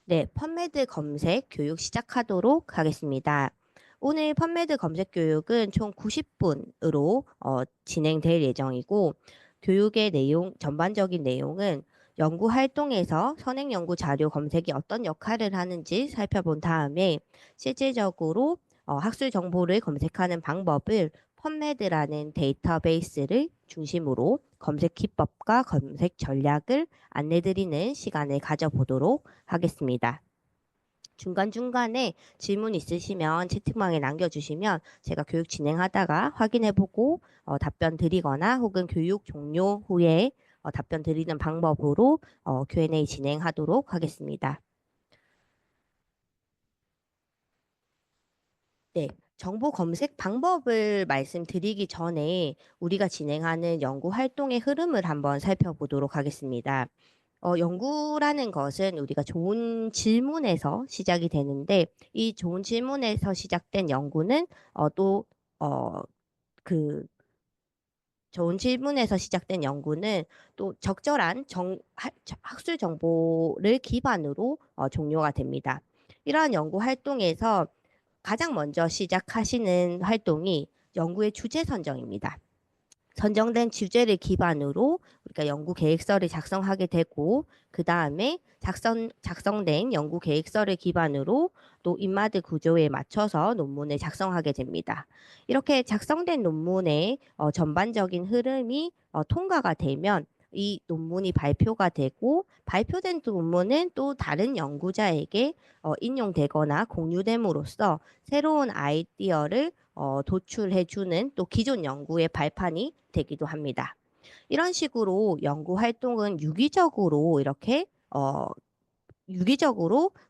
네, 펀메드 검색 교육 시작하도록 하겠습니다. 오늘 펀메드 검색 교육은 총 90분으로 진행될 예정이고, 교육의 내용, 전반적인 내용은 연구 활동에서 선행 연구 자료 검색이 어떤 역할을 하는지 살펴본 다음에 실질적으로 학술 정보를 검색하는 방법을 펀메드라는 데이터베이스를 중심으로 검색 기법과 검색 전략을 안내드리는 시간을 가져보도록 하겠습니다. 중간중간에 질문 있으시면 채팅방에 남겨주시면 제가 교육 진행하다가 확인해보고 답변 드리거나 혹은 교육 종료 후에 답변 드리는 방법으로 Q&A 진행하도록 하겠습니다. 네, 정보 검색 방법을 말씀드리기 전에 우리가 진행하는 연구 활동의 흐름을 한번 살펴보도록 하겠습니다. 연구라는 것은 우리가 좋은 질문에서 시작이 되는데, 이 좋은 질문에서 시작된 연구는 어, 그 좋은 질문에서 시작된 연구는 또 적절한 학술 정보를 기반으로 종료가 됩니다. 이러한 연구 활동에서 가장 먼저 시작하시는 활동이 연구의 주제 선정입니다. 선정된 주제를 기반으로 우리가 연구 계획서를 작성하게 되고, 그 다음에 작성된 연구 계획서를 기반으로 또 인마드 구조에 맞춰서 논문을 작성하게 됩니다. 이렇게 작성된 논문의 전반적인 흐름이 통과가 되면 이 논문이 발표가 되고, 발표된 논문은 또 다른 연구자에게 인용되거나 공유됨으로써 새로운 아이디어를 도출해주는 또 기존 연구의 발판이 되기도 합니다. 이런 식으로 연구 활동은 유기적으로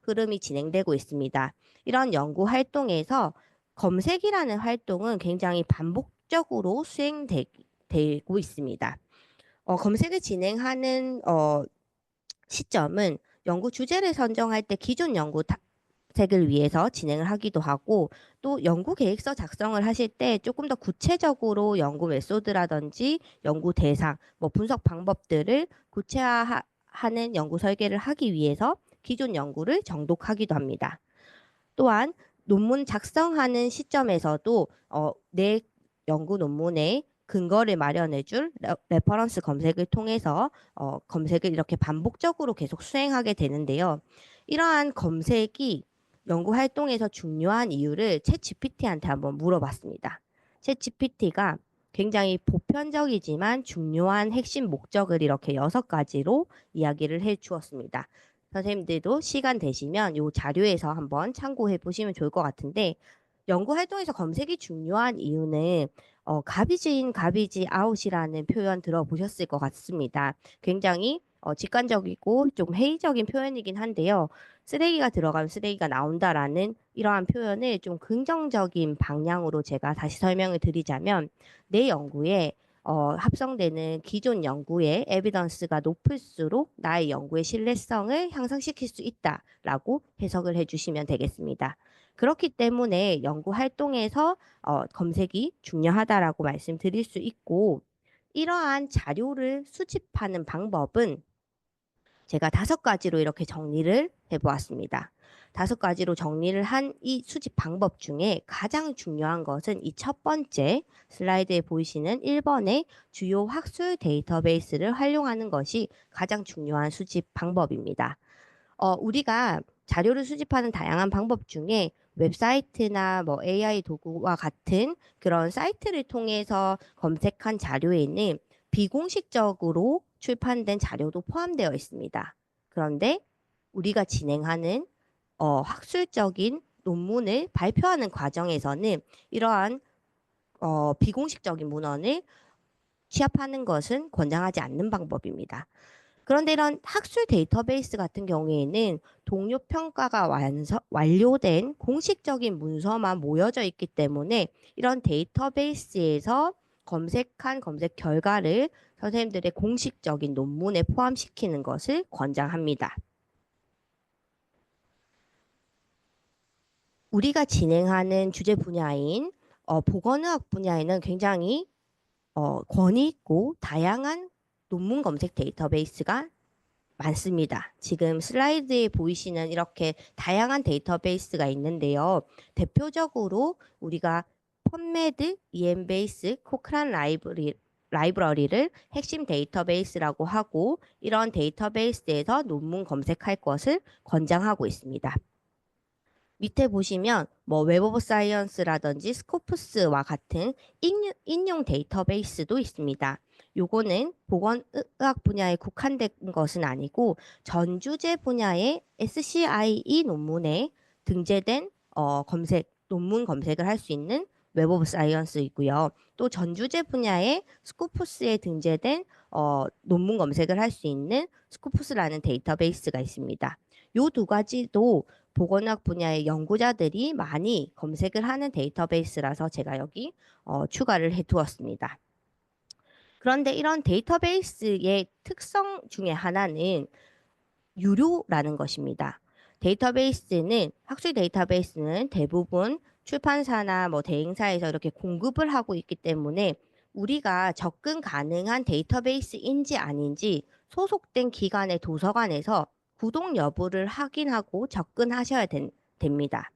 흐름이 진행되고 있습니다. 이런 연구 활동에서 검색이라는 활동은 굉장히 반복적으로 수행되고 있습니다. 검색을 진행하는 시점은 연구 주제를 선정할 때 기존 연구 색을 위해서 진행을 하기도 하고, 또 연구 계획서 작성을 하실 때 조금 더 구체적으로 연구 메소드라든지 연구 대상, 뭐 분석 방법들을 구체화하는 연구 설계를 하기 위해서 기존 연구를 정독하기도 합니다. 또한 논문 작성하는 시점에서도 내 연구 논문의 근거를 마련해 줄 레퍼런스 검색을 통해서 검색을 이렇게 반복적으로 계속 수행하게 되는데요. 이러한 검색이 연구 활동에서 중요한 이유를 챗 GPT한테 한번 물어봤습니다. 챗 GPT가 굉장히 보편적이지만 중요한 핵심 목적을 이렇게 6가지로 이야기를 해 주었습니다. 선생님들도 시간 되시면 이 자료에서 한번 참고해 보시면 좋을 것 같은데, 연구 활동에서 검색이 중요한 이유는 가비지 인, 가비지 아웃이라는 표현 들어보셨을 것 같습니다. 굉장히 직관적이고 좀 회의적인 표현이긴 한데요. 쓰레기가 들어가면 쓰레기가 나온다라는 이러한 표현을 좀 긍정적인 방향으로 제가 다시 설명을 드리자면, 내 연구에 합성되는 기존 연구의 에비던스가 높을수록 나의 연구의 신뢰성을 향상시킬 수 있다라고 해석을 해주시면 되겠습니다. 그렇기 때문에 연구 활동에서 검색이 중요하다라고 말씀드릴 수 있고, 이러한 자료를 수집하는 방법은 제가 5가지로 이렇게 정리를 해보았습니다. 5가지로 정리를 한 이 수집 방법 중에 가장 중요한 것은 이 첫 번째 슬라이드에 보이시는 1번의 주요 학술 데이터베이스를 활용하는 것이 가장 중요한 수집 방법입니다. 우리가 자료를 수집하는 다양한 방법 중에 웹사이트나 뭐 AI 도구와 같은 그런 사이트를 통해서 검색한 자료에는 비공식적으로 출판된 자료도 포함되어 있습니다. 그런데 우리가 진행하는 학술적인 논문을 발표하는 과정에서는 이러한 비공식적인 문헌을 취합하는 것은 권장하지 않는 방법입니다. 그런데 이런 학술 데이터베이스 같은 경우에는 동료 평가가 완료된 공식적인 문서만 모여져 있기 때문에 이런 데이터베이스에서 검색한 검색 결과를 선생님들의 공식적인 논문에 포함시키는 것을 권장합니다. 우리가 진행하는 주제 분야인 보건의학 분야에는 굉장히 권위 있고 다양한 논문 검색 데이터베이스가 많습니다. 지금 슬라이드에 보이시는 이렇게 다양한 데이터베이스가 있는데요. 대표적으로 우리가 펀메드, EMBase, 코크란 라이브러리를 핵심 데이터베이스라고 하고 이런 데이터베이스에서 논문 검색할 것을 권장하고 있습니다. 밑에 보시면 뭐 웹 오브 사이언스라든지 스코프스와 같은 인용 데이터베이스도 있습니다. 요거는 보건의학 분야에 국한된 것은 아니고 전 주제 분야의 SCIE 논문에 등재된 논문 검색을 할 수 있는 웹 오브 사이언스이고요. 또 전 주제 분야의 스코프스에 등재된 논문 검색을 할 수 있는 스코프스라는 데이터베이스가 있습니다. 요 두 가지도 보건학 분야의 연구자들이 많이 검색을 하는 데이터베이스라서 제가 여기 추가를 해 두었습니다. 그런데 이런 데이터베이스의 특성 중에 하나는 유료라는 것입니다. 학술 데이터베이스는 대부분 출판사나 뭐 대행사에서 이렇게 공급을 하고 있기 때문에 우리가 접근 가능한 데이터베이스인지 아닌지 소속된 기관의 도서관에서 구독 여부를 확인하고 접근하셔야 됩니다.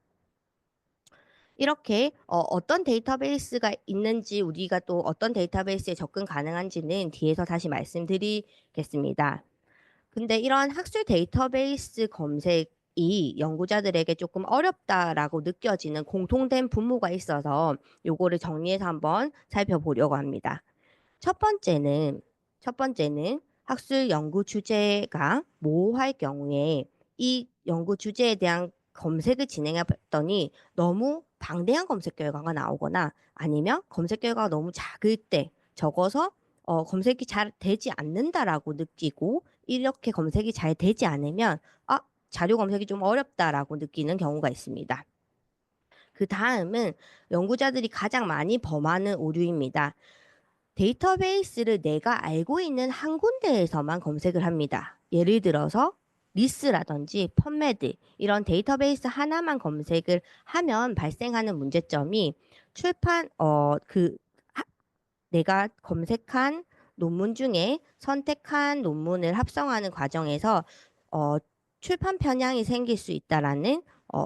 이렇게 어떤 데이터베이스가 있는지 우리가 또 어떤 데이터베이스에 접근 가능한지는 뒤에서 다시 말씀드리겠습니다. 근데 이런 학술 데이터베이스 검색이 연구자들에게 조금 어렵다라고 느껴지는 공통된 분모가 있어서 요거를 정리해서 한번 살펴보려고 합니다. 첫 번째는 학술 연구 주제가 모호할 경우에 이 연구 주제에 대한 검색을 진행했더니 너무 방대한 검색 결과가 나오거나 아니면 검색 결과가 너무 작을 때 적어서 검색이 잘 되지 않는다라고 느끼고 이렇게 검색이 잘 되지 않으면 자료 검색이 좀 어렵다라고 느끼는 경우가 있습니다. 그 다음은 연구자들이 가장 많이 범하는 오류입니다. 데이터베이스를 내가 알고 있는 한 군데에서만 검색을 합니다. 예를 들어서 리스라든지 펀메드 이런 데이터베이스 하나만 검색을 하면 발생하는 문제점이 내가 검색한 논문 중에 선택한 논문을 합성하는 과정에서 어, 출판 편향이 생길 수 있다라는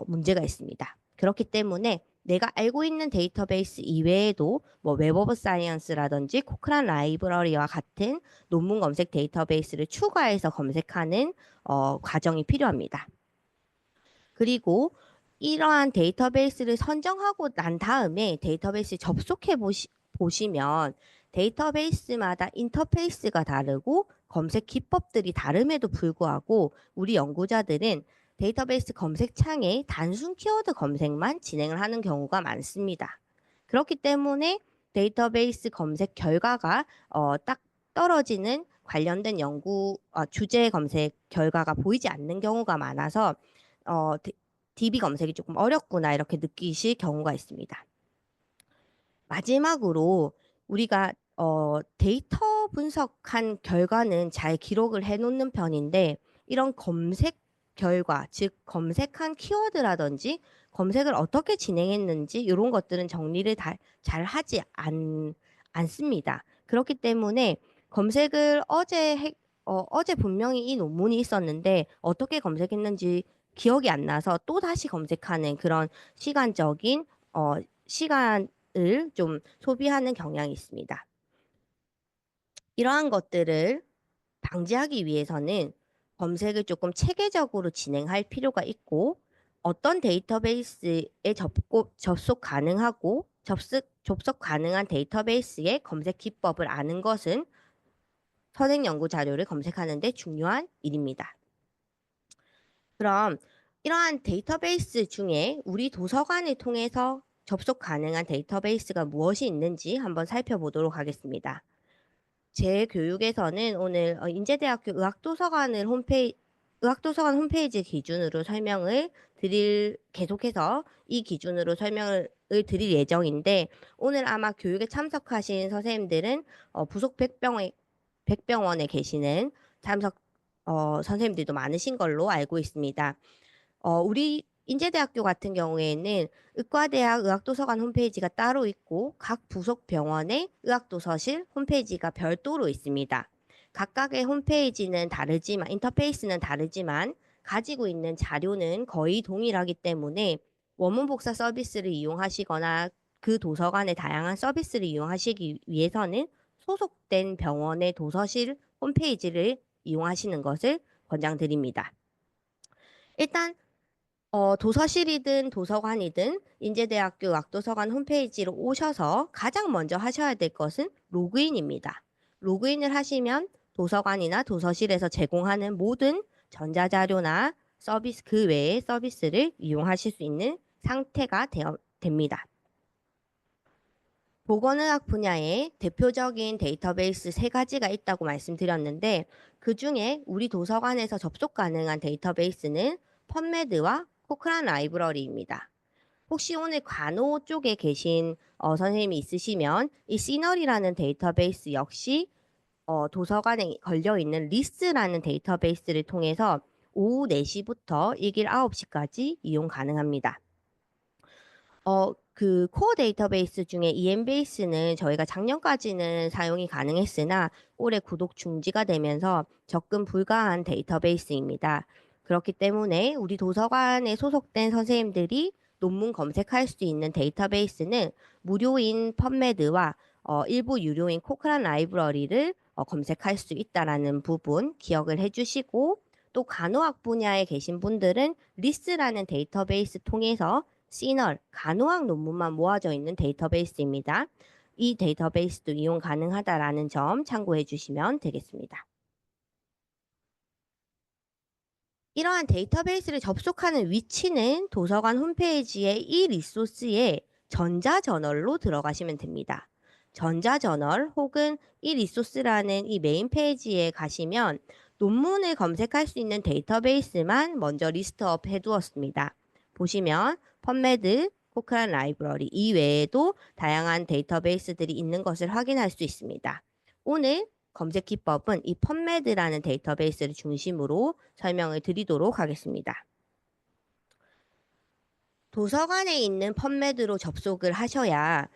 문제가 있습니다. 그렇기 때문에 내가 알고 있는 데이터베이스 이외에도 뭐 웹 오브 사이언스라든지 코크란 라이브러리와 같은 논문 검색 데이터베이스를 추가해서 검색하는 과정이 필요합니다. 그리고 이러한 데이터베이스를 선정하고 난 다음에 데이터베이스 접속해 보시면 데이터베이스마다 인터페이스가 다르고 검색 기법들이 다름에도 불구하고 우리 연구자들은 데이터베이스 검색창에 단순 키워드 검색만 진행을 하는 경우가 많습니다. 그렇기 때문에 데이터베이스 검색 결과가 딱 떨어지는 관련된 주제 검색 결과가 보이지 않는 경우가 많아서 어, DB 검색이 조금 어렵구나 이렇게 느끼실 경우가 있습니다. 마지막으로 우리가 데이터 분석한 결과는 잘 기록을 해놓는 편인데 이런 검색 결과, 즉 검색한 키워드라든지 검색을 어떻게 진행했는지 이런 것들은 정리를 잘 하지 않습니다. 그렇기 때문에 검색을 어제 분명히 이 논문이 있었는데 어떻게 검색했는지 기억이 안 나서 또 다시 검색하는 그런 시간적인 시간을 좀 소비하는 경향이 있습니다. 이러한 것들을 방지하기 위해서는 검색을 조금 체계적으로 진행할 필요가 있고 어떤 데이터베이스에 접속 가능하고 접속 가능한 데이터베이스의 검색 기법을 아는 것은 선행 연구 자료를 검색하는 데 중요한 일입니다. 그럼 이러한 데이터베이스 중에 우리 도서관을 통해서 접속 가능한 데이터베이스가 무엇이 있는지 한번 살펴보도록 하겠습니다. 제 교육에서는 오늘 인제대학교 의학도서관 홈페이지 기준으로 계속해서 이 기준으로 설명을 드릴 예정인데 오늘 아마 교육에 참석하신 선생님들은 부속 백병원에 계시는 선생님들도 많으신 걸로 알고 있습니다. 우리 인제대학교 같은 경우에는 의과대학 의학도서관 홈페이지가 따로 있고 각 부속 병원의 의학도서실 홈페이지가 별도로 있습니다. 각각의 홈페이지는 다르지만, 인터페이스는 다르지만 가지고 있는 자료는 거의 동일하기 때문에 원문 복사 서비스를 이용하시거나 그 도서관의 다양한 서비스를 이용하시기 위해서는 소속된 병원의 도서실 홈페이지를 이용하시는 것을 권장드립니다. 일단 도서실이든 도서관이든 인제대학교 락도서관 홈페이지로 오셔서 가장 먼저 하셔야 될 것은 로그인입니다. 로그인을 하시면 도서관이나 도서실에서 제공하는 모든 전자자료나 서비스 그 외의 서비스를 이용하실 수 있는 상태가 됩니다. 보건의학 분야에 대표적인 데이터베이스 세 가지가 있다고 말씀드렸는데 그 중에 우리 도서관에서 접속 가능한 데이터베이스는 펀메드와 코크란 라이브러리입니다. 혹시 오늘 간호 쪽에 계신 선생님이 있으시면 이 시널이라는 데이터베이스 역시 도서관에 걸려있는 리스트라는 데이터베이스를 통해서 오후 4시부터 일길 9시까지 이용 가능합니다. 그 코어 데이터베이스 중에 EMBase는 저희가 작년까지는 사용이 가능했으나 올해 구독 중지가 되면서 접근 불가한 데이터베이스입니다. 그렇기 때문에 우리 도서관에 소속된 선생님들이 논문 검색할 수 있는 데이터베이스는 무료인 펀메드와 일부 유료인 코크란 라이브러리를 검색할 수 있다라는 부분 기억을 해주시고 또 간호학 분야에 계신 분들은 리스라는 데이터베이스 통해서 시널, 간호학 논문만 모아져 있는 데이터베이스입니다. 이 데이터베이스도 이용 가능하다라는 점 참고해 주시면 되겠습니다. 이러한 데이터베이스를 접속하는 위치는 도서관 홈페이지의 이 리소스에 전자저널로 들어가시면 됩니다. 전자저널 혹은 이 리소스라는 이 메인 페이지에 가시면 논문을 검색할 수 있는 데이터베이스만 먼저 리스트업 해두었습니다. 보시면 펀메드, 코크란 라이브러리 이외에도 다양한 데이터베이스들이 있는 것을 확인할 수 있습니다. 오늘 검색 기법은 이 펀메드라는 데이터베이스를 중심으로 설명을 드리도록 하겠습니다. 도서관에 있는 펀메드로 접속을 하셔야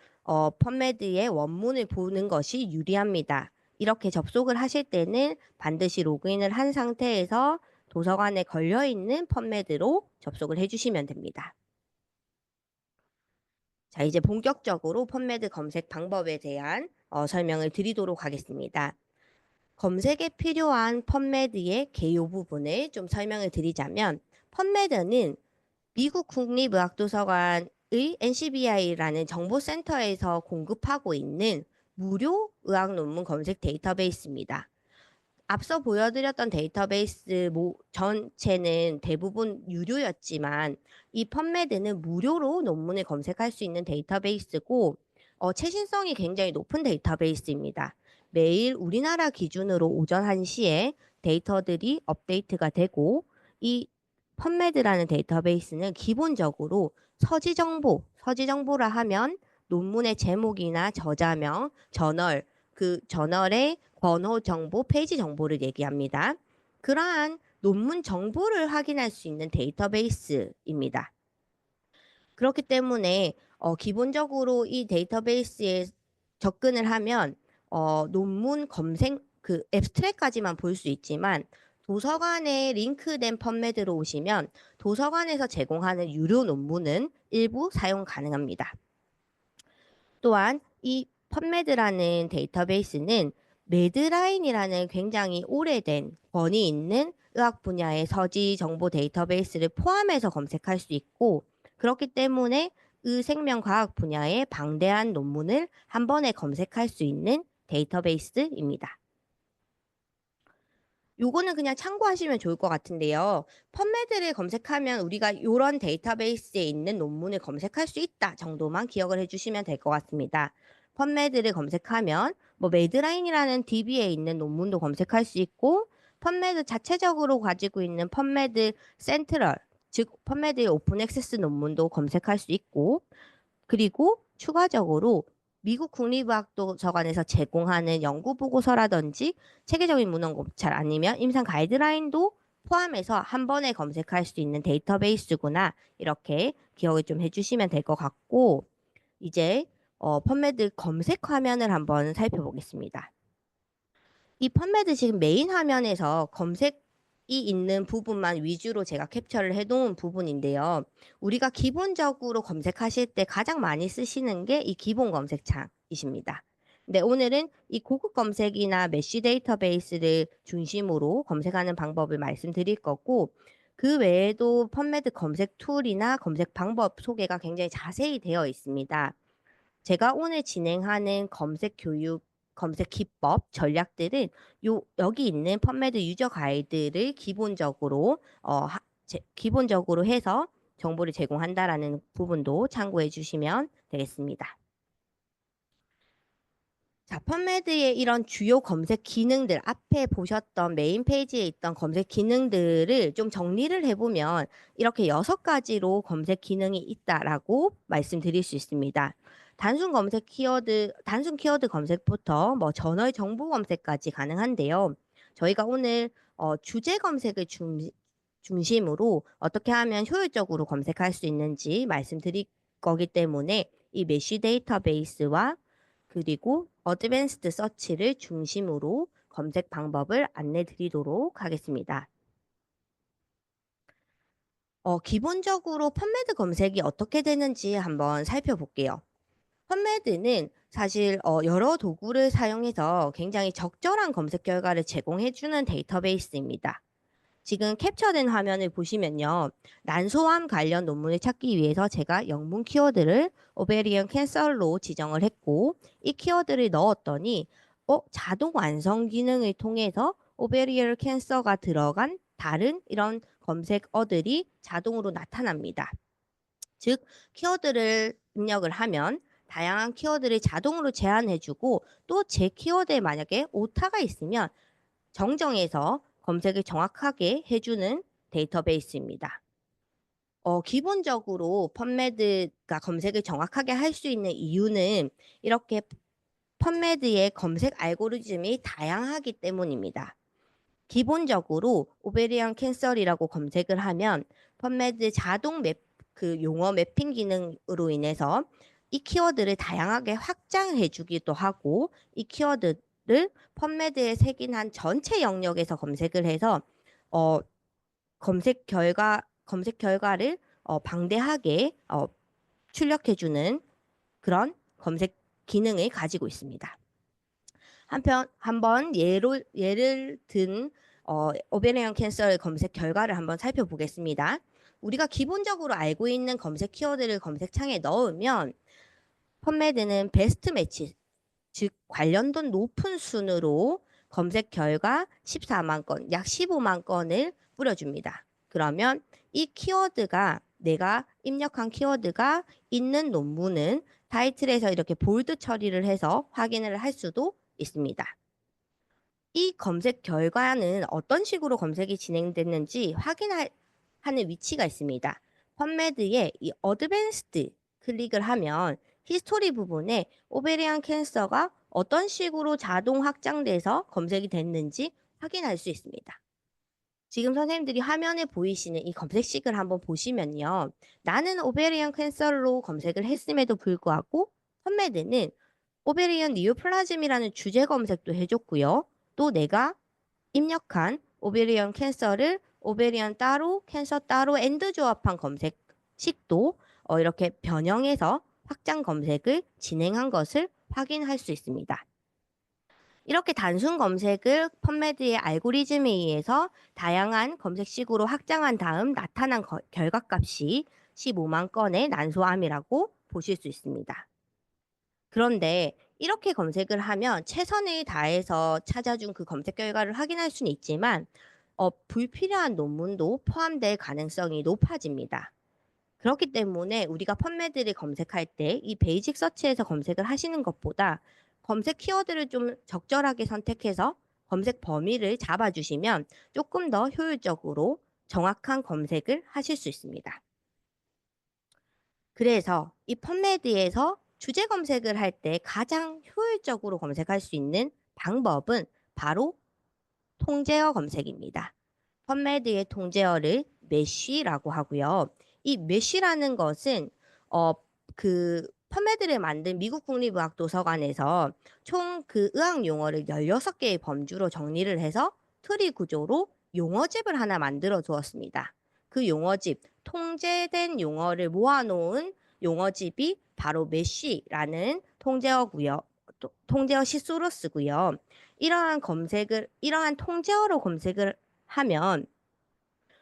펀메드의 원문을 보는 것이 유리합니다. 이렇게 접속을 하실 때는 반드시 로그인을 한 상태에서 도서관에 걸려있는 펀메드로 접속을 해주시면 됩니다. 자, 이제 본격적으로 펀메드 검색 방법에 대한 설명을 드리도록 하겠습니다. 검색에 필요한 펀메드의 개요 부분을 좀 설명을 드리자면 펀메드는 미국 국립의학도서관의 NCBI라는 정보센터에서 공급하고 있는 무료 의학 논문 검색 데이터베이스입니다. 앞서 보여드렸던 데이터베이스 전체는 대부분 유료였지만 이 펀메드는 무료로 논문을 검색할 수 있는 데이터베이스고 최신성이 굉장히 높은 데이터베이스입니다. 매일 우리나라 기준으로 오전 1시에 데이터들이 업데이트가 되고 이 펀메드라는 데이터베이스는 기본적으로 서지정보라 하면 논문의 제목이나 저자명, 저널, 그 저널의 번호 정보, 페이지 정보를 얘기합니다. 그러한 논문 정보를 확인할 수 있는 데이터베이스입니다. 그렇기 때문에 기본적으로 이 데이터베이스에 접근을 하면 논문 검색 그 앱스트랙까지만 볼 수 있지만 도서관에 링크된 펀메드로 오시면 도서관에서 제공하는 유료 논문은 일부 사용 가능합니다. 또한 이 펀메드라는 데이터베이스는 매드라인이라는 굉장히 오래된 권위 있는 의학 분야의 서지 정보 데이터베이스를 포함해서 검색할 수 있고 그렇기 때문에 의생명과학 분야의 방대한 논문을 한 번에 검색할 수 있는 데이터베이스입니다. 요거는 그냥 참고하시면 좋을 것 같은데요. 펀메드를 검색하면 우리가 이런 데이터베이스에 있는 논문을 검색할 수 있다 정도만 기억을 해주시면 될 것 같습니다. 펀메드를 검색하면 뭐 매드라인이라는 DB에 있는 논문도 검색할 수 있고 펀메드 자체적으로 가지고 있는 펀메드 센트럴, 즉 펀메드의 오픈 액세스 논문도 검색할 수 있고 그리고 추가적으로 미국 국립의학도서관에서 제공하는 연구 보고서라든지 체계적인 문헌 검찰 아니면 임상 가이드라인도 포함해서 한 번에 검색할 수 있는 데이터베이스구나 이렇게 기억을 좀 해주시면 될 것 같고 이제 펀메드 검색 화면을 한번 살펴보겠습니다. 이 펀메드 지금 메인 화면에서 검색이 있는 부분만 위주로 제가 캡처를 해 놓은 부분인데요. 우리가 기본적으로 검색하실 때 가장 많이 쓰시는 게 이 기본 검색창이십니다. 근데 오늘은 이 고급 검색이나 메쉬 데이터베이스를 중심으로 검색하는 방법을 말씀드릴 거고, 그 외에도 펀메드 검색 툴이나 검색 방법 소개가 굉장히 자세히 되어 있습니다. 제가 오늘 진행하는 검색 교육, 검색 기법, 전략들은 여기 있는 펀메드 유저 가이드를 기본적으로 해서 정보를 제공한다라는 부분도 참고해 주시면 되겠습니다. 자, 펀메드의 이런 주요 검색 기능들, 앞에 보셨던 메인 페이지에 있던 검색 기능들을 좀 정리를 해보면 이렇게 6가지로 검색 기능이 있다라고 말씀드릴 수 있습니다. 단순 키워드 검색부터 뭐 저널 정보 검색까지 가능한데요. 저희가 오늘 주제 검색을 중심으로 어떻게 하면 효율적으로 검색할 수 있는지 말씀드릴 거기 때문에 이 메쉬 데이터베이스와 그리고 어드밴스드 서치를 중심으로 검색 방법을 안내 드리도록 하겠습니다. 기본적으로 펀메드 검색이 어떻게 되는지 한번 살펴볼게요. 펀메드는 사실 여러 도구를 사용해서 굉장히 적절한 검색 결과를 제공해주는 데이터베이스입니다. 지금 캡처된 화면을 보시면요. 난소암 관련 논문을 찾기 위해서 제가 영문 키워드를 오베리언 캔서로 지정을 했고, 이 키워드를 넣었더니 자동 완성 기능을 통해서 오베리언 캔서가 들어간 다른 이런 검색어들이 자동으로 나타납니다. 즉, 키워드를 입력을 하면 다양한 키워드를 자동으로 제안해주고, 또 제 키워드에 만약에 오타가 있으면 정정해서 검색을 정확하게 해주는 데이터베이스입니다. 기본적으로 펀메드가 검색을 정확하게 할 수 있는 이유는 이렇게 펀메드의 검색 알고리즘이 다양하기 때문입니다. 기본적으로 오베리언 캔슬이라고 검색을 하면 펀메드 자동 그 용어 매핑 기능으로 인해서 이 키워드를 다양하게 확장해 주기도 하고, 이 키워드를 펀메드에 새긴 전체 영역에서 검색을 해서 어, 검색 결과를 방대하게 출력해 주는 그런 검색 기능을 가지고 있습니다. 한번 예를 든 오베리언 캔슬 검색 결과를 한번 살펴보겠습니다. 우리가 기본적으로 알고 있는 검색 키워드를 검색창에 넣으면 펀메드는 베스트 매치, 즉 관련도 높은 순으로 검색 결과 14만 건, 약 15만 건을 뿌려줍니다. 그러면 이 키워드가 내가 입력한 키워드가 있는 논문은 타이틀에서 이렇게 볼드 처리를 해서 확인을 할 수도 있습니다. 이 검색 결과는 어떤 식으로 검색이 진행됐는지 확인하는 위치가 있습니다. 펀메드의 이 어드밴스드 클릭을 하면 히스토리 부분에 오베리안 캔서가 어떤 식으로 자동 확장돼서 검색이 됐는지 확인할 수 있습니다. 지금 선생님들이 화면에 보이시는 이 검색식을 한번 보시면요. 나는 오베리안 캔서로 검색을 했음에도 불구하고 펀메드는 오베리언 니오플라즘이라는 주제 검색도 해줬고요. 또 내가 입력한 오베리언 캔서를 오베리언 따로, 캔서 따로 엔드 조합한 검색식도 이렇게 변형해서 확장 검색을 진행한 것을 확인할 수 있습니다. 이렇게 단순 검색을 펀메드의 알고리즘에 의해서 다양한 검색식으로 확장한 다음 나타난 결과값이 15만 건의 난소암이라고 보실 수 있습니다. 그런데 이렇게 검색을 하면 최선을 다해서 찾아준 그 검색 결과를 확인할 수는 있지만 불필요한 논문도 포함될 가능성이 높아집니다. 그렇기 때문에 우리가 펀메드를 검색할 때 이 베이직 서치에서 검색을 하시는 것보다 검색 키워드를 좀 적절하게 선택해서 검색 범위를 잡아주시면 조금 더 효율적으로 정확한 검색을 하실 수 있습니다. 그래서 이 펀메드에서 주제 검색을 할 때 가장 효율적으로 검색할 수 있는 방법은 바로 통제어 검색입니다. 펀메드의 통제어를 메쉬라고 하고요. 이 메쉬라는 것은 어, 그 펌메드를 만든 미국 국립의학도서관에서 총 그 의학 용어를 16개의 범주로 정리를 해서 트리 구조로 용어집을 하나 만들어 두었습니다. 그 용어집, 통제된 용어를 모아놓은 용어집이 바로 메쉬라는 통제어고요. 통제어 시소러스고요. 이러한 통제어로 검색을 하면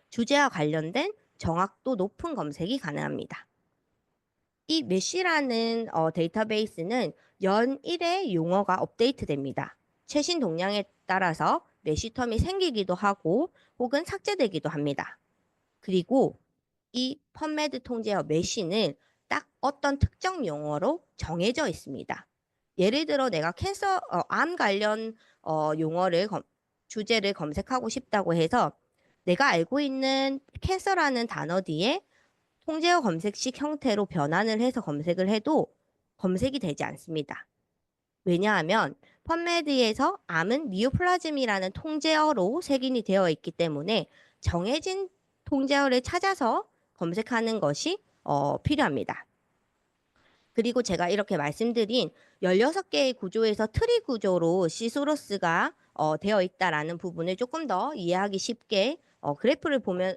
주제와 관련된 정확도 높은 검색이 가능합니다. 이 메쉬라는 데이터베이스는 연일에 용어가 업데이트됩니다. 최신 동향에 따라서 메쉬 텀이 생기기도 하고 혹은 삭제되기도 합니다. 그리고 이 펀메드 통제어 메쉬는 딱 어떤 특정 용어로 정해져 있습니다. 예를 들어 내가 암 관련 용어를 주제를 검색하고 싶다고 해서 내가 알고 있는 캔서라는 단어 뒤에 통제어 검색식 형태로 변환을 해서 검색을 해도 검색이 되지 않습니다. 왜냐하면 펀메드에서 암은 니오플라즘이라는 통제어로 색인이 되어 있기 때문에 정해진 통제어를 찾아서 검색하는 것이 필요합니다. 그리고 제가 이렇게 말씀드린 16개의 구조에서 트리 구조로 시소러스가 되어 있다라는 부분을 조금 더 이해하기 쉽게 그래프를 보면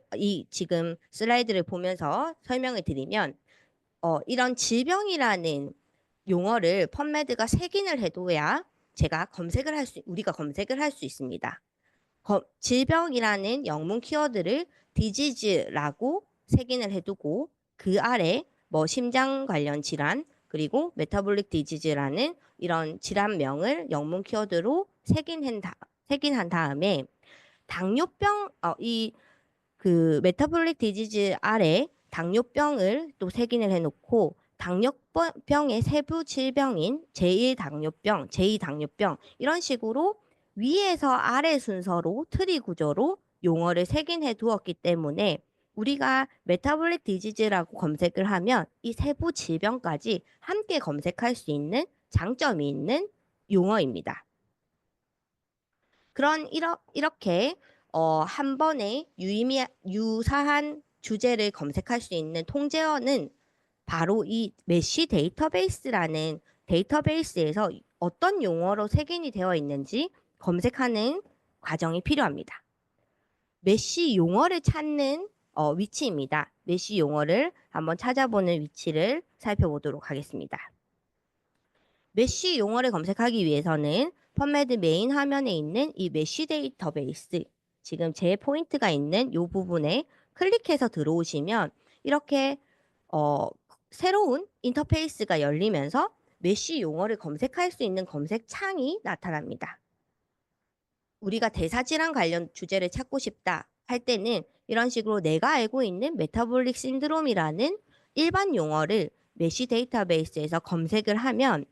지금 슬라이드를 보면서 설명을 드리면 이런 질병이라는 용어를 펀메드가 색인을 해둬야 우리가 검색을 할 수 있습니다. 질병이라는 영문 키워드를 디지즈라고 색인을 해두고 그 아래 뭐 심장 관련 질환 그리고 메타볼릭 디지즈라는 이런 질환명을 영문 키워드로 색인한 다음에 당뇨병 그 메타볼릭 디지즈 아래 당뇨병을 또 색인을 해놓고 당뇨병의 세부 질병인 제1당뇨병, 제2당뇨병 이런 식으로 위에서 아래 순서로 트리 구조로 용어를 색인해 두었기 때문에 우리가 메타볼릭 디지즈라고 검색을 하면 이 세부 질병까지 함께 검색할 수 있는 장점이 있는 용어입니다. 이렇게 한 번에 유사한 주제를 검색할 수 있는 통제어는 바로 이 메쉬 데이터베이스라는 데이터베이스에서 어떤 용어로 색인이 되어 있는지 검색하는 과정이 필요합니다. 메쉬 용어를 찾는 위치입니다. 메쉬 용어를 한번 찾아보는 위치를 살펴보도록 하겠습니다. 메쉬 용어를 검색하기 위해서는 펀메드 메인 화면에 있는 이 메쉬 데이터베이스 지금 제 포인트가 있는 이 부분에 클릭해서 들어오시면 이렇게 새로운 인터페이스가 열리면서 메쉬 용어를 검색할 수 있는 검색 창이 나타납니다. 우리가 대사질환 관련 주제를 찾고 싶다 할 때는 이런 식으로 내가 알고 있는 메타볼릭 신드롬이라는 일반 용어를 메쉬 데이터베이스에서 검색을 하면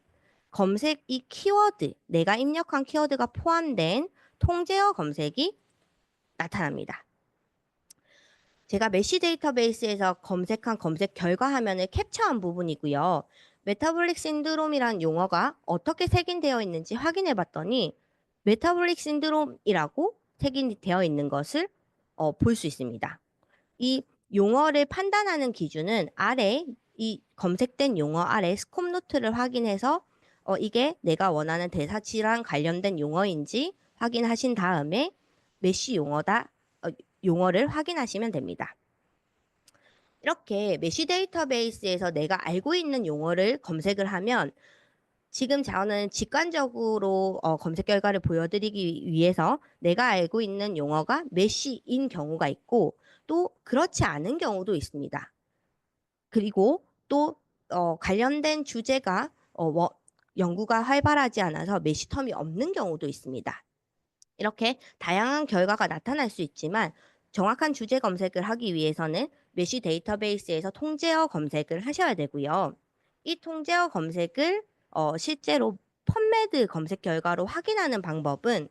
검색 이 키워드, 내가 입력한 키워드가 포함된 통제어 검색이 나타납니다. 제가 메쉬 데이터베이스에서 검색한 검색 결과 화면을 캡처한 부분이고요. 메타볼릭 신드롬이란 용어가 어떻게 색인되어 있는지 확인해 봤더니 메타볼릭 신드롬이라고 색인되어 있는 것을 볼 수 있습니다. 이 용어를 판단하는 기준은 아래 이 검색된 용어 아래 스콥 노트를 확인해서 이게 내가 원하는 대사질환 관련된 용어인지 확인하신 다음에 메쉬 용어를 확인하시면 됩니다. 이렇게 메쉬 데이터베이스에서 내가 알고 있는 용어를 검색을 하면 지금 저는 직관적으로 검색 결과를 보여드리기 위해서 내가 알고 있는 용어가 메쉬인 경우가 있고 또 그렇지 않은 경우도 있습니다. 그리고 또 관련된 주제가 연구가 활발하지 않아서 메쉬 텀이 없는 경우도 있습니다. 이렇게 다양한 결과가 나타날 수 있지만 정확한 주제 검색을 하기 위해서는 메쉬 데이터베이스에서 통제어 검색을 하셔야 되고요. 이 통제어 검색을 실제로 펀메드 검색 결과로 확인하는 방법은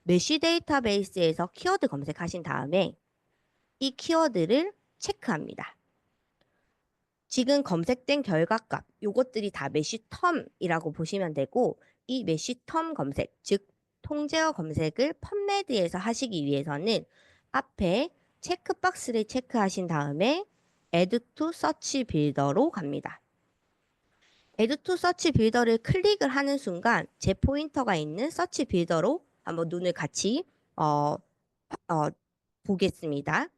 메쉬 데이터베이스에서 키워드 검색하신 다음에 이 키워드를 체크합니다. 지금 검색된 결과값, 요것들이 다 메쉬 텀이라고 보시면 되고 이 메쉬 텀 검색, 즉 통제어 검색을 펀메드에서 하시기 위해서는 앞에 체크박스를 체크하신 다음에 Add to Search Builder로 갑니다. Add to Search 빌더를 클릭을 하는 순간 제 포인터가 있는 서치 빌더로 한번 눈을 같이 어, 어, 보겠습니다.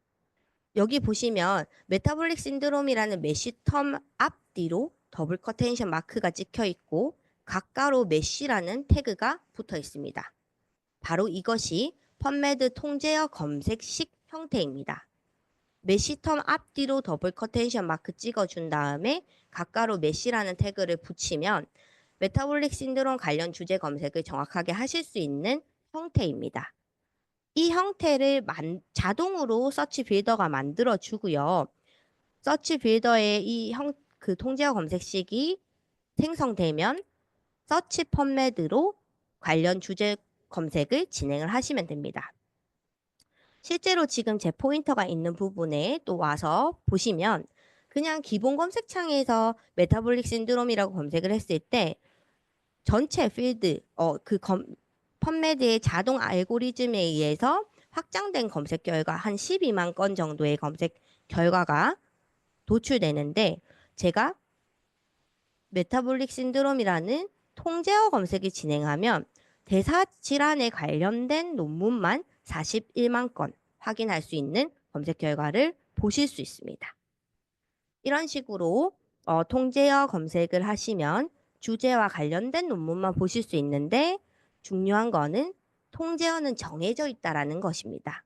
여기 보시면 메타볼릭 신드롬이라는 메시텀 앞뒤로 더블 커테이션 마크가 찍혀 있고 가까로 메시라는 태그가 붙어 있습니다. 바로 이것이 펀메드 통제어 검색식 형태입니다. 메시텀 앞뒤로 더블 커테이션 마크 찍어준 다음에 가까로 메시라는 태그를 붙이면 메타볼릭 신드롬 관련 주제 검색을 정확하게 하실 수 있는 형태입니다. 이 형태를 자동으로 서치 빌더가 만들어 주고요. 서치 빌더의 그 통제어 검색식이 생성되면 서치 펀메드로 관련 주제 검색을 진행을 하시면 됩니다. 실제로 지금 제 포인터가 있는 부분에 또 와서 보시면 그냥 기본 검색창에서 메타볼릭 신드롬이라고 검색을 했을 때 전체 필드, 펀메드의 자동 알고리즘에 의해서 확장된 검색 결과 한 12만 건 정도의 검색 결과가 도출되는데 제가 메타볼릭 신드롬이라는 통제어 검색을 진행하면 대사 질환에 관련된 논문만 41만 건 확인할 수 있는 검색 결과를 보실 수 있습니다. 이런 식으로 통제어 검색을 하시면 주제와 관련된 논문만 보실 수 있는데 중요한 거는 통제어는 정해져 있다라는 것입니다.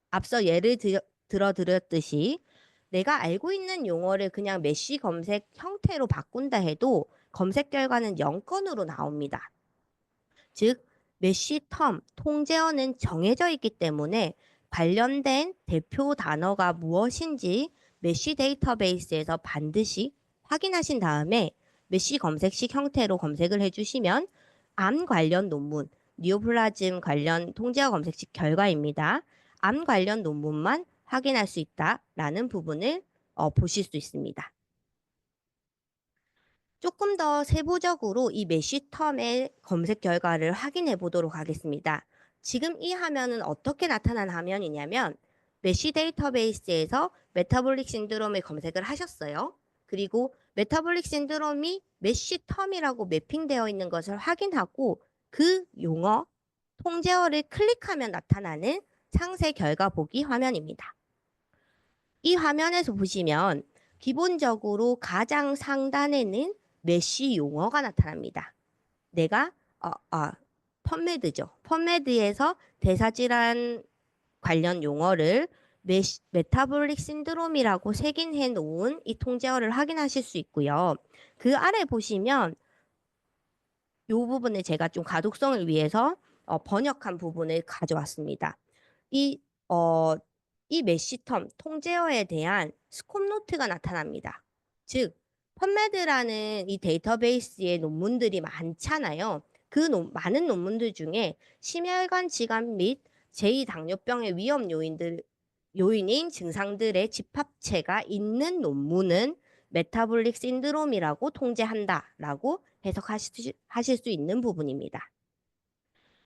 앞서 예를 들어 드렸듯이 내가 알고 있는 용어를 그냥 메쉬 검색 형태로 바꾼다 해도 검색 결과는 0건으로 나옵니다. 즉, 메쉬 텀, 통제어는 정해져 있기 때문에 관련된 대표 단어가 무엇인지 메쉬 데이터베이스에서 반드시 확인하신 다음에 메쉬 검색식 형태로 검색을 해주시면 암 관련 논문, 니오플라즘 관련 통제어 검색식 결과입니다. 암 관련 논문만 확인할 수 있다라는 부분을 보실 수 있습니다. 조금 더 세부적으로 이 메쉬텀의 검색 결과를 확인해 보도록 하겠습니다. 지금 이 화면은 어떻게 나타난 화면이냐면 메쉬 데이터베이스에서 메타볼릭 신드롬을 검색을 하셨어요. 그리고 메타볼릭 신드롬이 메쉬텀이라고 매핑되어 있는 것을 확인하고 그 용어, 통제어를 클릭하면 나타나는 상세 결과 보기 화면입니다. 이 화면에서 보시면 기본적으로 가장 상단에는 메쉬 용어가 나타납니다. 내가 펀메드죠. 펀메드에서 대사질환 관련 용어를 메타볼릭 신드롬이라고 색인해 놓은 이 통제어를 확인하실 수 있고요. 그 아래 보시면 이 부분을 제가 좀 가독성을 위해서 번역한 부분을 가져왔습니다. 이, 어, 이 메쉬텀 통제어에 대한 스콥 노트가 나타납니다. 즉, 펀메드라는 이 데이터베이스의 논문들이 많잖아요. 그 많은 논문들 중에 심혈관 질환 및 제2당뇨병의 위험 요인인 증상들의 집합체가 있는 논문은 메타볼릭 신드롬이라고 통제한다라고 해석하실 수 있는 부분입니다.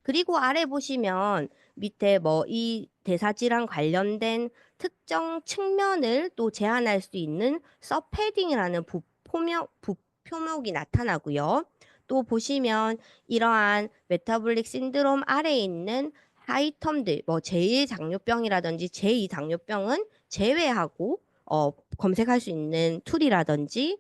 그리고 아래 보시면 밑에 뭐 이 대사질환 관련된 특정 측면을 또 제한할 수 있는 서패딩이라는 부표목이 나타나고요. 또 보시면 이러한 메타볼릭 신드롬 아래에 있는 하이텀들, 뭐 제1당뇨병이라든지 제2당뇨병은 제외하고 검색할 수 있는 툴이라든지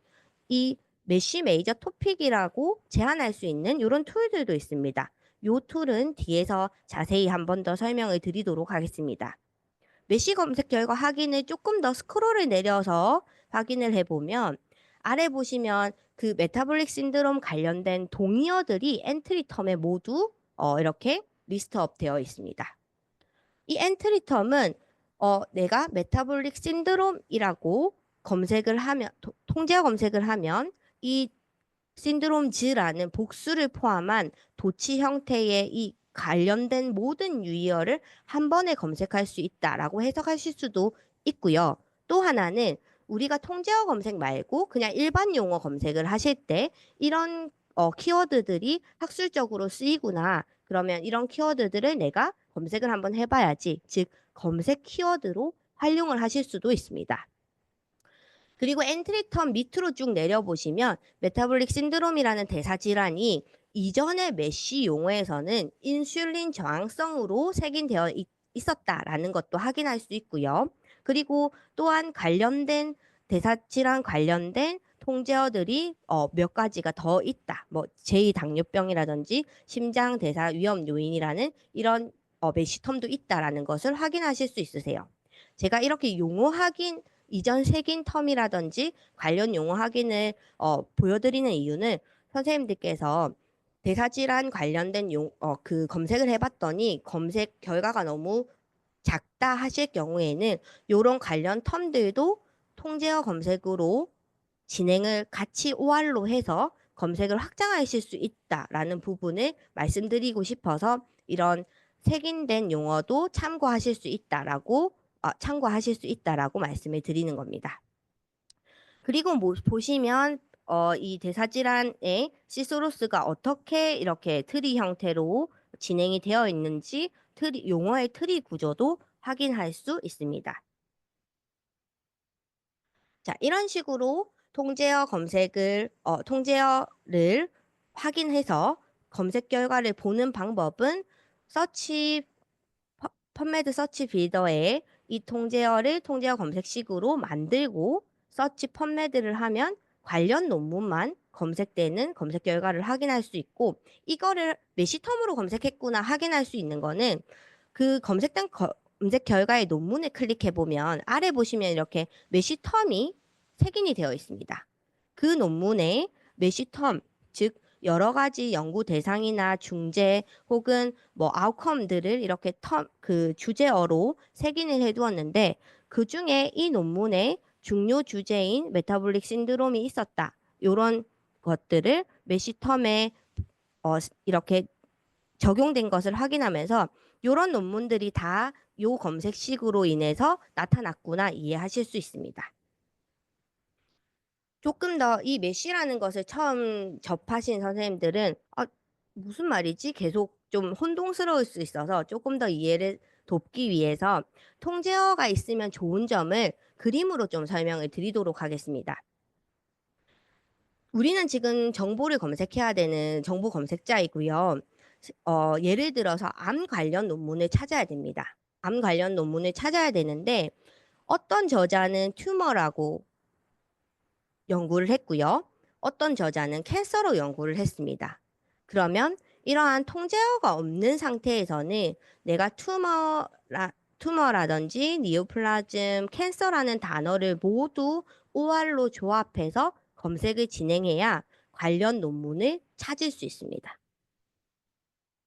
이 메쉬 메이저 토픽이라고 제한할 수 있는 이런 툴들도 있습니다. 요 툴은 뒤에서 자세히 한 번 더 설명을 드리도록 하겠습니다. 메쉬 검색 결과 확인을 조금 더 스크롤을 내려서 확인을 해보면 아래 보시면 그 메타볼릭 신드롬 관련된 동의어들이 엔트리 텀에 모두 이렇게 리스트업 되어 있습니다. 이 엔트리 텀은 내가 메타볼릭 신드롬이라고 검색을 하면 통제어 검색을 하면 이 신드롬즈라는 복수를 포함한 도치 형태의 이 관련된 모든 유의어를 한 번에 검색할 수 있다라고 해석하실 수도 있고요. 또 하나는 우리가 통제어 검색 말고 그냥 일반 용어 검색을 하실 때 이런 키워드들이 학술적으로 쓰이구나. 그러면 이런 키워드들을 내가 검색을 한번 해봐야지. 즉 검색 키워드로 활용을 하실 수도 있습니다. 그리고 엔트리 텀 밑으로 쭉 내려보시면 메타볼릭 신드롬이라는 대사 질환이 이전의 메쉬 용어에서는 인슐린 저항성으로 있었다라는 것도 확인할 수 있고요. 그리고 또한 관련된 대사 질환 관련된 통제어들이 몇 가지가 더 있다. 뭐 제2당뇨병이라든지 심장 대사 위험 요인이라는 이런 메쉬 텀도 있다라는 것을 확인하실 수 있으세요. 제가 이렇게 용어 확인 이전 색인 텀이라든지 관련 용어 확인을 보여드리는 이유는 선생님들께서 대사질환 관련된 그 검색을 해봤더니 검색 결과가 너무 작다 하실 경우에는 이런 관련 텀들도 통제어 검색으로 진행을 같이 OR로 해서 검색을 확장하실 수 있다라는 부분을 말씀드리고 싶어서 이런 색인된 용어도 참고하실 수 있다라고 말씀을 드리는 겁니다. 그리고 보시면 이 대사질환의 시소로스가 어떻게 이렇게 트리 형태로 진행이 되어 있는지 용어의 트리 구조도 확인할 수 있습니다. 자, 이런 식으로 통제어를 확인해서 검색 결과를 보는 방법은 서치 펀매드 서치 빌더에 이 통제어 검색식으로 만들고 서치 펀매드를 하면 관련 논문만 검색되는 검색 결과를 확인할 수 있고, 이거를 몇 시텀으로 검색했구나 확인할 수 있는 거는 그 검색 결과의 논문을 클릭해 보면 아래 보시면 이렇게 메시텀이 색인이 되어 있습니다. 그 논문에 메시텀, 즉 여러 가지 연구 대상이나 중재 혹은 뭐 아웃컴들을 이렇게 그 주제어로 색인을 해두었는데, 그 중에 이 논문에 중요 주제인 메타볼릭 신드롬이 있었다. 이런 것들을 메시텀에 이렇게 적용된 것을 확인하면서 이런 논문들이 다 이 검색식으로 인해서 나타났구나 이해하실 수 있습니다. 조금 더 이 메쉬라는 것을 처음 접하신 선생님들은 무슨 말이지? 계속 좀 혼동스러울 수 있어서 조금 더 이해를 돕기 위해서 통제어가 있으면 좋은 점을 그림으로 좀 설명을 드리도록 하겠습니다. 우리는 지금 정보를 검색해야 되는 정보 검색자이고요. 예를 들어서 암 관련 논문을 찾아야 됩니다. 암 관련 논문을 찾아야 되는데 어떤 저자는 튜머라고 연구를 했고요. 어떤 저자는 캔서로 연구를 했습니다. 그러면 이러한 통제어가 없는 상태에서는 내가 투머라든지 니오플라즘, 캔서라는 단어를 모두 OR로 조합해서 검색을 진행해야 관련 논문을 찾을 수 있습니다.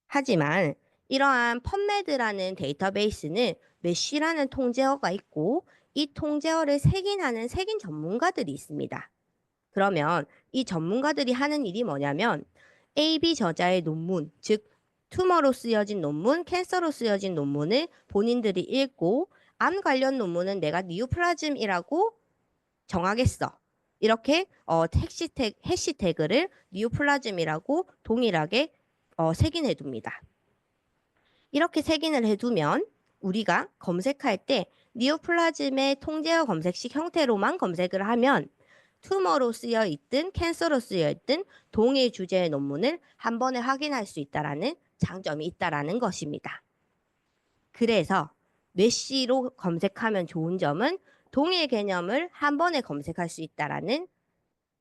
하지만 이러한 펀메드라는 데이터베이스는 메쉬라는 통제어가 있고 이 통제어를 색인하는 색인 전문가들이 있습니다. 그러면 이 전문가들이 하는 일이 뭐냐면 AB 저자의 논문, 즉 투머로 쓰여진 논문, 캔서로 쓰여진 논문을 본인들이 읽고 암 관련 논문은 내가 니오플라즘이라고 정하겠어. 이렇게 해시태그를 니오플라즘이라고 동일하게 색인해 둡니다. 이렇게 색인을 해두면 우리가 검색할 때 니오플라즘의 통제어 검색식 형태로만 검색을 하면 튜머로 쓰여 있든 캔서로 쓰여 있든 동일 주제의 논문을 한 번에 확인할 수 있다라는 장점이 있다라는 것입니다. 그래서 메쉬로 검색하면 좋은 점은 동일 개념을 한 번에 검색할 수 있다라는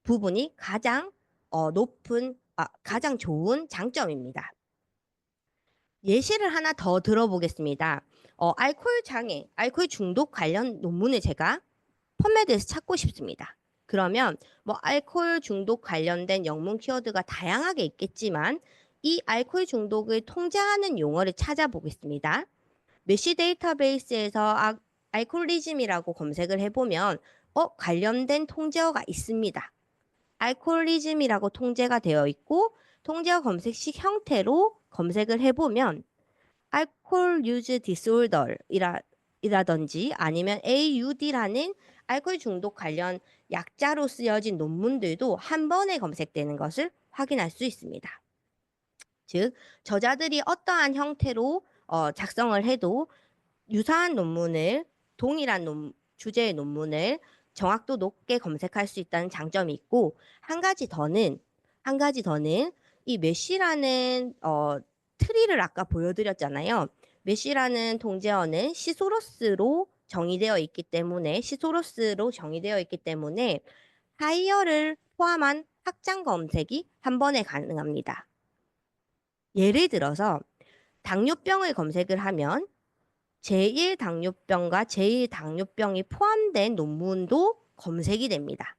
부분이 가장 좋은 장점입니다. 예시를 하나 더 들어보겠습니다. 알코올 중독 관련 논문을 제가 펀메드에서 찾고 싶습니다. 그러면 뭐 알코올 중독 관련된 영문 키워드가 다양하게 있겠지만 이 알코올 중독을 통제하는 용어를 찾아보겠습니다. 메쉬 데이터베이스에서 알코올리즘이라고 검색을 해보면 관련된 통제어가 있습니다. 알코올리즘이라고 통제가 되어 있고 통제어 검색식 형태로 검색을 해보면 알코올 유즈 디스올더이라든지 아니면 AUD라는 알코올 중독 관련 약자로 쓰여진 논문들도 한 번에 검색되는 것을 확인할 수 있습니다. 즉 저자들이 어떠한 형태로 작성을 해도 유사한 논문을 주제의 논문을 정확도 높게 검색할 수 있다는 장점이 있고, 한 가지 더는 이 메쉬라는 트리를 아까 보여드렸잖아요. 메쉬라는 통제어는 시소로스로 정의되어 있기 때문에 하이어를 포함한 확장 검색이 한 번에 가능합니다. 예를 들어서 당뇨병을 검색을 하면 제1당뇨병과 제2당뇨병이 포함된 논문도 검색이 됩니다.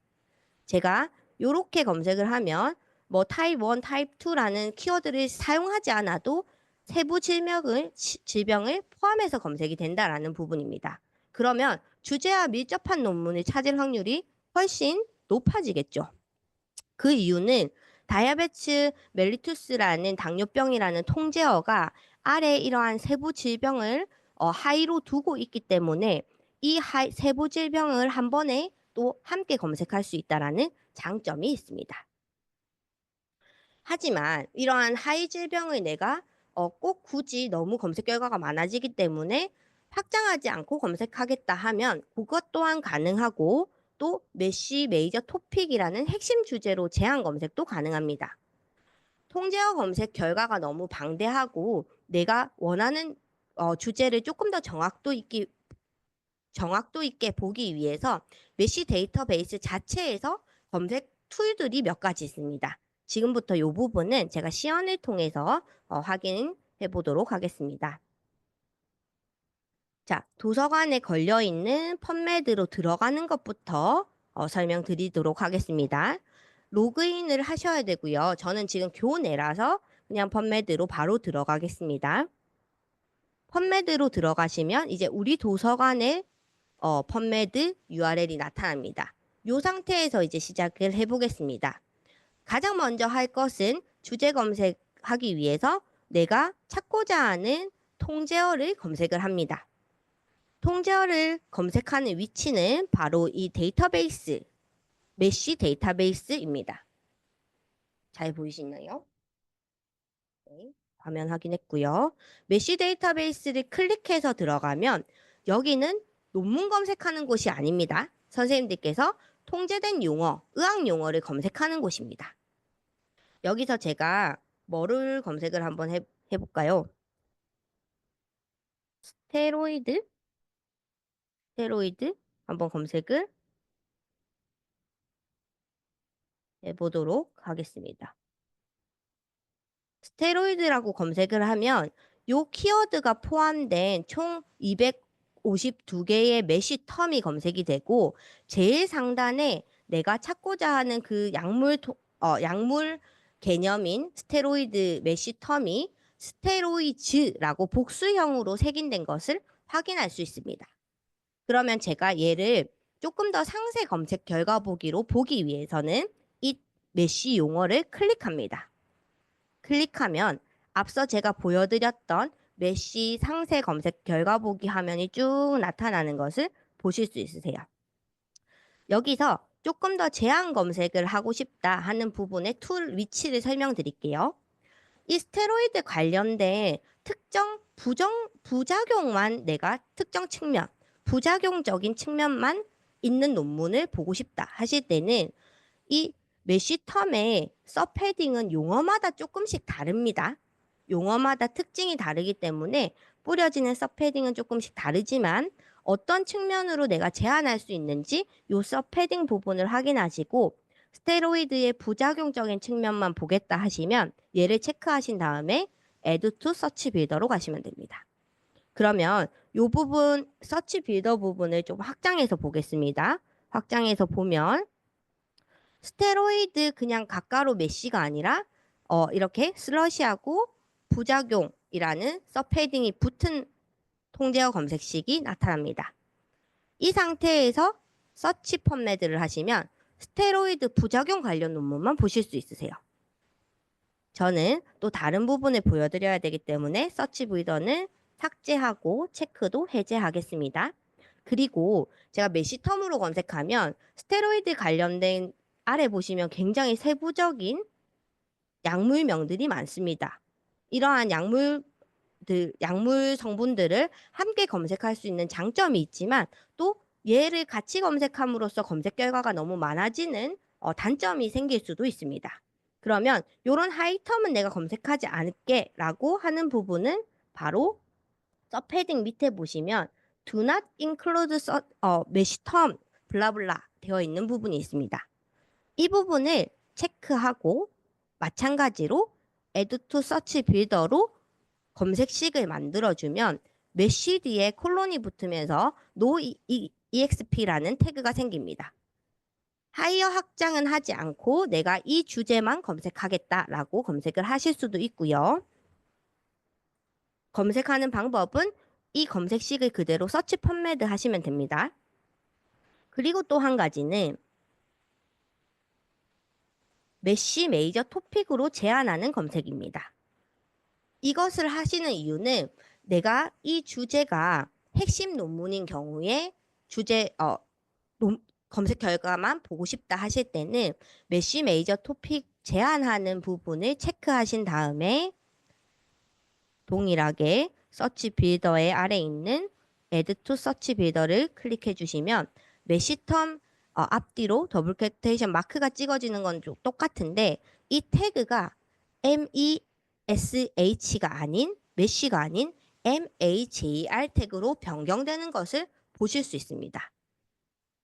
제가 이렇게 검색을 하면 뭐 타입 1, 타입 2라는 키워드를 사용하지 않아도 세부 질병을 포함해서 검색이 된다라는 부분입니다. 그러면 주제와 밀접한 논문을 찾을 확률이 훨씬 높아지겠죠. 그 이유는 다이아베츠 멜리투스라는 당뇨병이라는 통제어가 아래 이러한 세부 질병을 하이로 두고 있기 때문에 이 세부 질병을 한 번에 또 함께 검색할 수 있다라는 장점이 있습니다. 하지만 이러한 하이 질병을 내가 꼭 굳이 너무 검색 결과가 많아지기 때문에 확장하지 않고 검색하겠다 하면 그것 또한 가능하고 또 메쉬 메이저 토픽이라는 핵심 주제로 제한 검색도 가능합니다. 통제어 검색 결과가 너무 방대하고 내가 원하는 주제를 조금 더 정확도 있게 보기 위해서 메쉬 데이터베이스 자체에서 검색 툴들이 몇 가지 있습니다. 지금부터 이 부분은 제가 시연을 통해서 확인해 보도록 하겠습니다. 자, 도서관에 걸려있는 펀메드로 들어가는 것부터 설명드리도록 하겠습니다. 로그인을 하셔야 되고요. 저는 지금 교내라서 그냥 펀메드로 바로 들어가겠습니다. 펀메드로 들어가시면 이제 우리 도서관의 펀메드 URL이 나타납니다. 이 상태에서 이제 시작을 해보겠습니다. 가장 먼저 할 것은 주제 검색하기 위해서 내가 찾고자 하는 통제어를 검색을 합니다. 통제어를 검색하는 위치는 바로 이 데이터베이스, 메쉬 데이터베이스입니다. 잘 보이시나요? 네, 화면 확인했고요. 메쉬 데이터베이스를 클릭해서 들어가면 여기는 논문 검색하는 곳이 아닙니다. 선생님들께서 통제된 용어, 의학 용어를 검색하는 곳입니다. 여기서 제가 뭐를 검색을 한번 해볼까요? 스테로이드 한번 검색을 해보도록 하겠습니다. 스테로이드라고 검색을 하면 요 키워드가 포함된 총 252개의 메쉬 텀이 검색이 되고 제일 상단에 내가 찾고자 하는 그 약물 개념인 스테로이드 메쉬 텀이 스테로이즈라고 복수형으로 색인된 것을 확인할 수 있습니다. 그러면 제가 얘를 조금 더 상세 검색 결과 보기로 보기 위해서는 이 메쉬 용어를 클릭합니다. 클릭하면 앞서 제가 보여드렸던 메쉬 상세 검색 결과 보기 화면이 쭉 나타나는 것을 보실 수 있으세요. 여기서 조금 더 제한 검색을 하고 싶다 하는 부분의 툴 위치를 설명드릴게요. 이 스테로이드 관련된 특정 부작용만 내가 특정 측면, 부작용적인 측면만 있는 논문을 보고 싶다 하실 때는 이 메쉬텀의 서패딩은 용어마다 조금씩 다릅니다. 용어마다 특징이 다르기 때문에 뿌려지는 서패딩은 조금씩 다르지만 어떤 측면으로 내가 제한할 수 있는지 이 서패딩 부분을 확인하시고 스테로이드의 부작용적인 측면만 보겠다 하시면 얘를 체크하신 다음에 Add to Search Builder로 가시면 됩니다. 그러면 이 부분 서치 빌더 부분을 좀 확장해서 보겠습니다. 확장해서 보면 스테로이드 그냥 가까로 메쉬가 아니라 이렇게 슬러시하고 부작용이라는 서패딩이 붙은 통제어 검색식이 나타납니다. 이 상태에서 서치 펀메드를 하시면 스테로이드 부작용 관련 논문만 보실 수 있으세요. 저는 또 다른 부분을 보여드려야 되기 때문에 서치 브이더는 삭제하고 체크도 해제하겠습니다. 그리고 제가 메쉬텀으로 검색하면 스테로이드 관련된 아래 보시면 굉장히 세부적인 약물명들이 많습니다. 이러한 약물 성분들을 함께 검색할 수 있는 장점이 있지만 또 얘를 같이 검색함으로써 검색 결과가 너무 많아지는 단점이 생길 수도 있습니다. 그러면 이런 하이텀은 내가 검색하지 않을게 라고 하는 부분은 바로 서패딩 밑에 보시면 Do not include mesh term 블라블라 되어 있는 부분이 있습니다. 이 부분을 체크하고 마찬가지로 Add to Search Builder로 검색식을 만들어주면 메쉬 뒤에 콜론이 붙으면서 noexp라는 태그가 생깁니다. 하이어 확장은 하지 않고 내가 이 주제만 검색하겠다라고 검색을 하실 수도 있고요. 검색하는 방법은 이 검색식을 그대로 서치 펀매드 하시면 됩니다. 그리고 또 한 가지는 메쉬 메이저 토픽으로 제한하는 검색입니다. 이것을 하시는 이유는 내가 이 주제가 핵심 논문인 경우에 검색 결과만 보고 싶다 하실 때는 메쉬 메이저 토픽 제한하는 부분을 체크하신 다음에 동일하게 서치 빌더의 아래 있는 Add to Search Builder를 클릭해 주시면 메시텀 앞뒤로 더블 퀘테이션 마크가 찍어지는 건 좀 똑같은데 이 태그가 MESH가 아닌 메쉬가 아닌 MAJR 태그로 변경되는 것을 보실 수 있습니다.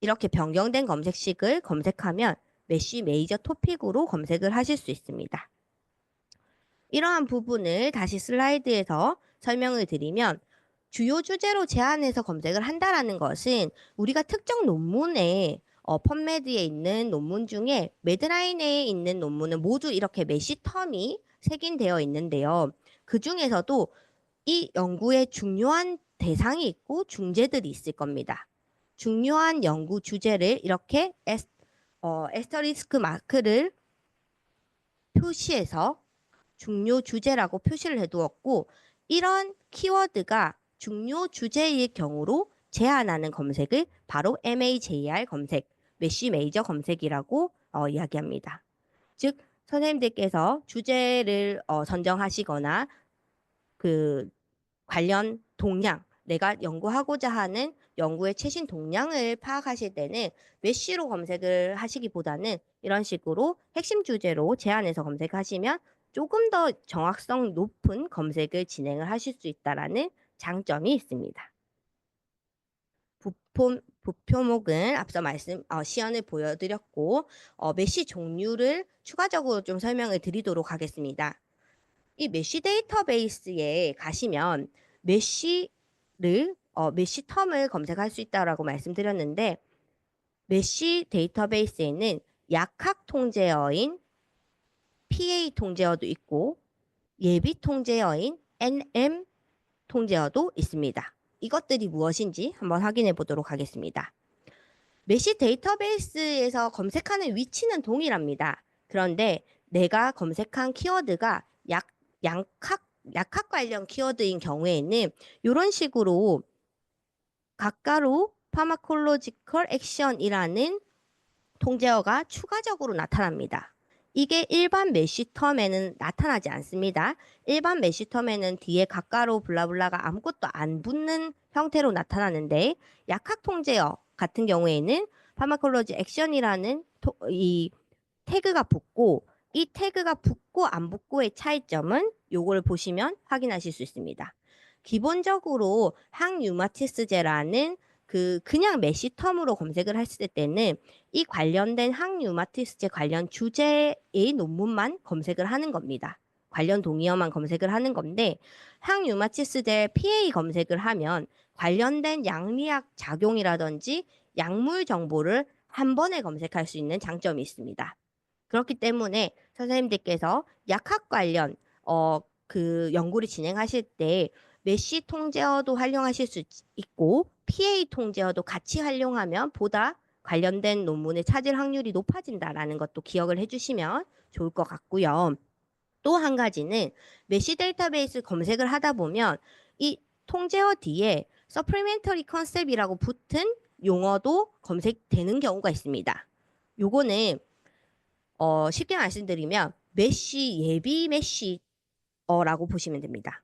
이렇게 변경된 검색식을 검색하면 메쉬 메이저 토픽으로 검색을 하실 수 있습니다. 이러한 부분을 다시 슬라이드에서 설명을 드리면 주요 주제로 제한해서 검색을 한다라는 것은 우리가 특정 논문에 펀메드에 있는 논문 중에 매드라인에 있는 논문은 모두 이렇게 메시 텀이 색인되어 있는데요. 그 중에서도 이 연구에 중요한 대상이 있고 중재들이 있을 겁니다. 중요한 연구 주제를 이렇게 에스터리스크 마크를 표시해서 중요 주제라고 표시를 해두었고 이런 키워드가 중요 주제의 경우로 제한하는 검색을 바로 MAJR 검색, 메쉬 메이저 검색이라고 이야기합니다. 즉 선생님들께서 주제를 선정하시거나 그 관련 동량, 내가 연구하고자 하는 연구의 최신 동량을 파악하실 때는 메쉬로 검색을 하시기보다는 이런 식으로 핵심 주제로 제한해서 검색하시면 조금 더 정확성 높은 검색을 진행을 하실 수 있다라는 장점이 있습니다. 부표목은 앞서 시연을 보여드렸고 메쉬 종류를 추가적으로 좀 설명을 드리도록 하겠습니다. 이 메쉬 데이터베이스에 가시면 메쉬 텀을 검색할 수 있다고 말씀드렸는데 메쉬 데이터베이스에는 약학 통제어인 PA 통제어도 있고 예비 통제어인 NM 통제어도 있습니다. 이것들이 무엇인지 한번 확인해 보도록 하겠습니다. 메쉬 데이터베이스에서 검색하는 위치는 동일합니다. 그런데 내가 검색한 키워드가 약학 관련 키워드인 경우에는 이런 식으로 가까로 파마콜로지컬 액션이라는 통제어가 추가적으로 나타납니다. 이게 일반 메쉬텀에는 나타나지 않습니다. 일반 메쉬텀에는 뒤에 가까로 블라블라가 아무것도 안 붙는 형태로 나타나는데 약학 통제어 같은 경우에는 파마콜로지 액션이라는 이 태그가 붙고 이 태그가 붙고 안 붙고의 차이점은 요걸 보시면 확인하실 수 있습니다. 기본적으로 항류마티스제라는 그냥 메시텀으로 검색을 했을 때는 이 관련된 항류마티스제 관련 주제의 논문만 검색을 하는 겁니다. 관련 동의어만 검색을 하는 건데 항류마티스제 PA 검색을 하면 관련된 양리학 작용이라든지 약물 정보를 한 번에 검색할 수 있는 장점이 있습니다. 그렇기 때문에 선생님들께서 약학 관련 연구를 진행하실 때 메쉬 통제어도 활용하실 수 있고 PA 통제어도 같이 활용하면 보다 관련된 논문을 찾을 확률이 높아진다라는 것도 기억을 해주시면 좋을 것 같고요. 또 한 가지는 메쉬 데이터베이스 검색을 하다 보면 이 통제어 뒤에 supplementary concept이라고 붙은 용어도 검색되는 경우가 있습니다. 요거는 쉽게 말씀드리면 예비 메쉬라고 보시면 됩니다.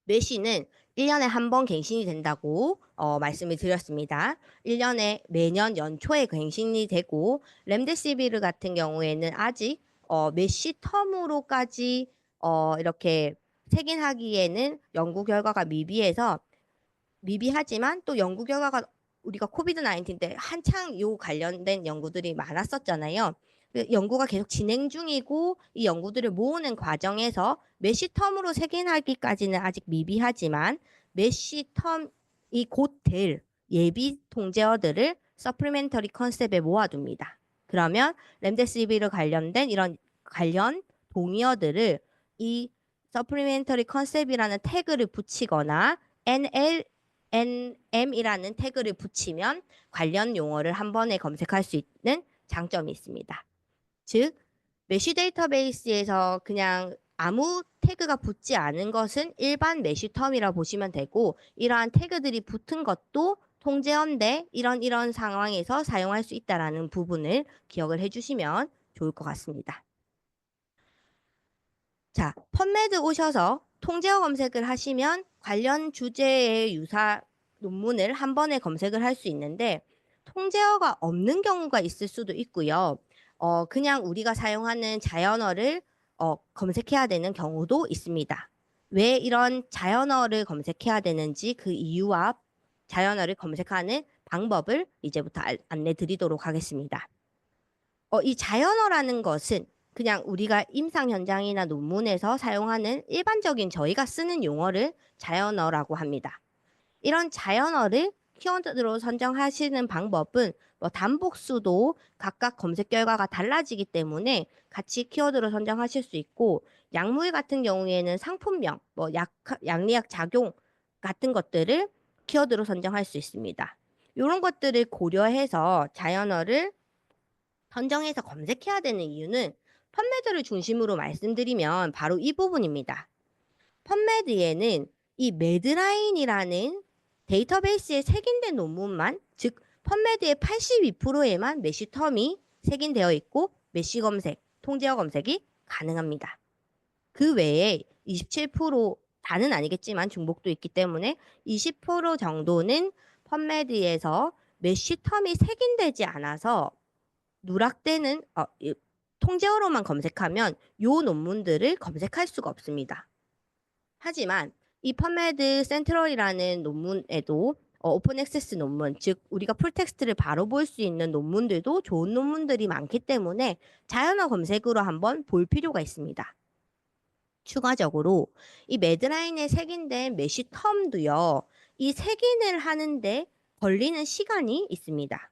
메쉬는 1년에 한 번 갱신이 된다고 말씀을 드렸습니다. 1년에 매년 연초에 갱신이 되고 렘데시비르 같은 경우에는 아직 메시 텀으로까지 이렇게 색인하기에는 연구 결과가 미비하지만 또 연구 결과가 우리가 코비드 19 때 한창 요 관련된 연구들이 많았었잖아요. 그 연구가 계속 진행 중이고 이 연구들을 모으는 과정에서 메시텀으로 색인하기까지는 아직 미비하지만 메시텀이 곧 될 예비 통제어들을 서플리멘터리 컨셉에 모아둡니다. 그러면 렘데시비르 관련된 이런 관련 동의어들을 이 서플리멘터리 컨셉이라는 태그를 붙이거나 NM이라는 태그를 붙이면 관련 용어를 한 번에 검색할 수 있는 장점이 있습니다. 즉, 메쉬 데이터베이스에서 그냥 아무 태그가 붙지 않은 것은 일반 메쉬 텀이라 보시면 되고 이러한 태그들이 붙은 것도 통제어인데 이런 상황에서 사용할 수 있다는 부분을 기억을 해주시면 좋을 것 같습니다. 자, 펀메드 오셔서 통제어 검색을 하시면 관련 주제의 유사 논문을 한 번에 검색을 할 수 있는데 통제어가 없는 경우가 있을 수도 있고요. 그냥 우리가 사용하는 자연어를 검색해야 되는 경우도 있습니다. 왜 이런 자연어를 검색해야 되는지 그 이유와 자연어를 검색하는 방법을 이제부터 안내 드리도록 하겠습니다. 이 자연어라는 것은 그냥 우리가 임상 현장이나 논문에서 사용하는 일반적인 저희가 쓰는 용어를 자연어라고 합니다. 이런 자연어를 키워드로 선정하시는 방법은 단복수도 각각 검색 결과가 달라지기 때문에 같이 키워드로 선정하실 수 있고 약물 같은 경우에는 상품명, 양리학 작용 같은 것들을 키워드로 선정할 수 있습니다. 이런 것들을 고려해서 자연어를 선정해서 검색해야 되는 이유는 펀메드를 중심으로 말씀드리면 바로 이 부분입니다. 펀메드에는 이 매드라인이라는 데이터베이스에 색인된 논문만, 즉 펀메드의 82%에만 메쉬 텀이 색인되어 있고 메쉬 검색, 통제어 검색이 가능합니다. 그 외에 27% 다는 아니겠지만 중복도 있기 때문에 20% 정도는 펀메드에서 메쉬 텀이 색인되지 않아서 누락되는 통제어로만 검색하면 요 논문들을 검색할 수가 없습니다. 하지만 이 펀메드 센트럴이라는 논문에도 오픈 액세스 논문, 즉 우리가 풀텍스트를 바로 볼 수 있는 논문들도 좋은 논문들이 많기 때문에 자연어 검색으로 한번 볼 필요가 있습니다. 추가적으로 이 매드라인에 색인된 메쉬 텀도요. 이 색인을 하는데 걸리는 시간이 있습니다.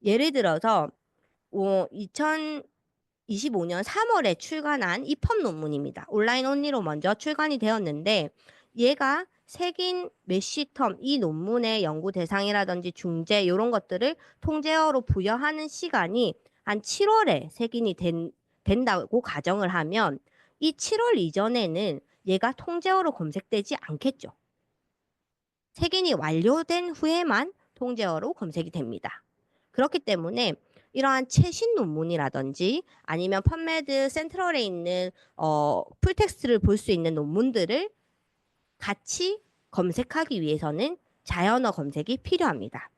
예를 들어서 2025년 3월에 출간한 이펍 논문입니다. 온라인 온리로 먼저 출간이 되었는데 얘가 색인 메쉬텀 이 논문의 연구 대상이라든지 중재 이런 것들을 통제어로 부여하는 시간이 한 7월에 색인이 된다고 가정을 하면 이 7월 이전에는 얘가 통제어로 검색되지 않겠죠. 색인이 완료된 후에만 통제어로 검색이 됩니다. 그렇기 때문에 이러한 최신 논문이라든지 아니면 펀메드 센트럴에 있는 풀텍스트를 볼 수 있는 논문들을 같이 검색하기 위해서는 자연어 검색이 필요합니다.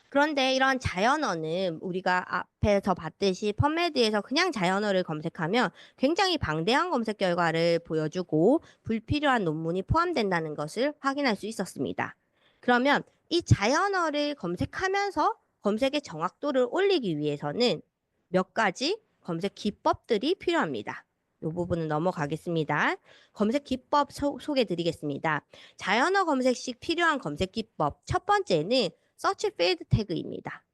그런데 이런 자연어는 우리가 앞에서 봤듯이 펀메드에서 그냥 자연어를 검색하면 굉장히 방대한 검색 결과를 보여주고 불필요한 논문이 포함된다는 것을 확인할 수 있었습니다. 그러면 이 자연어를 검색하면서 검색의 정확도를 올리기 위해서는 몇 가지 검색 기법들이 필요합니다. 이 부분은 넘어가겠습니다. 검색 기법 소개해 드리겠습니다. 자연어 검색 시 필요한 검색 기법 첫 번째는 서치 필드 태그입니다.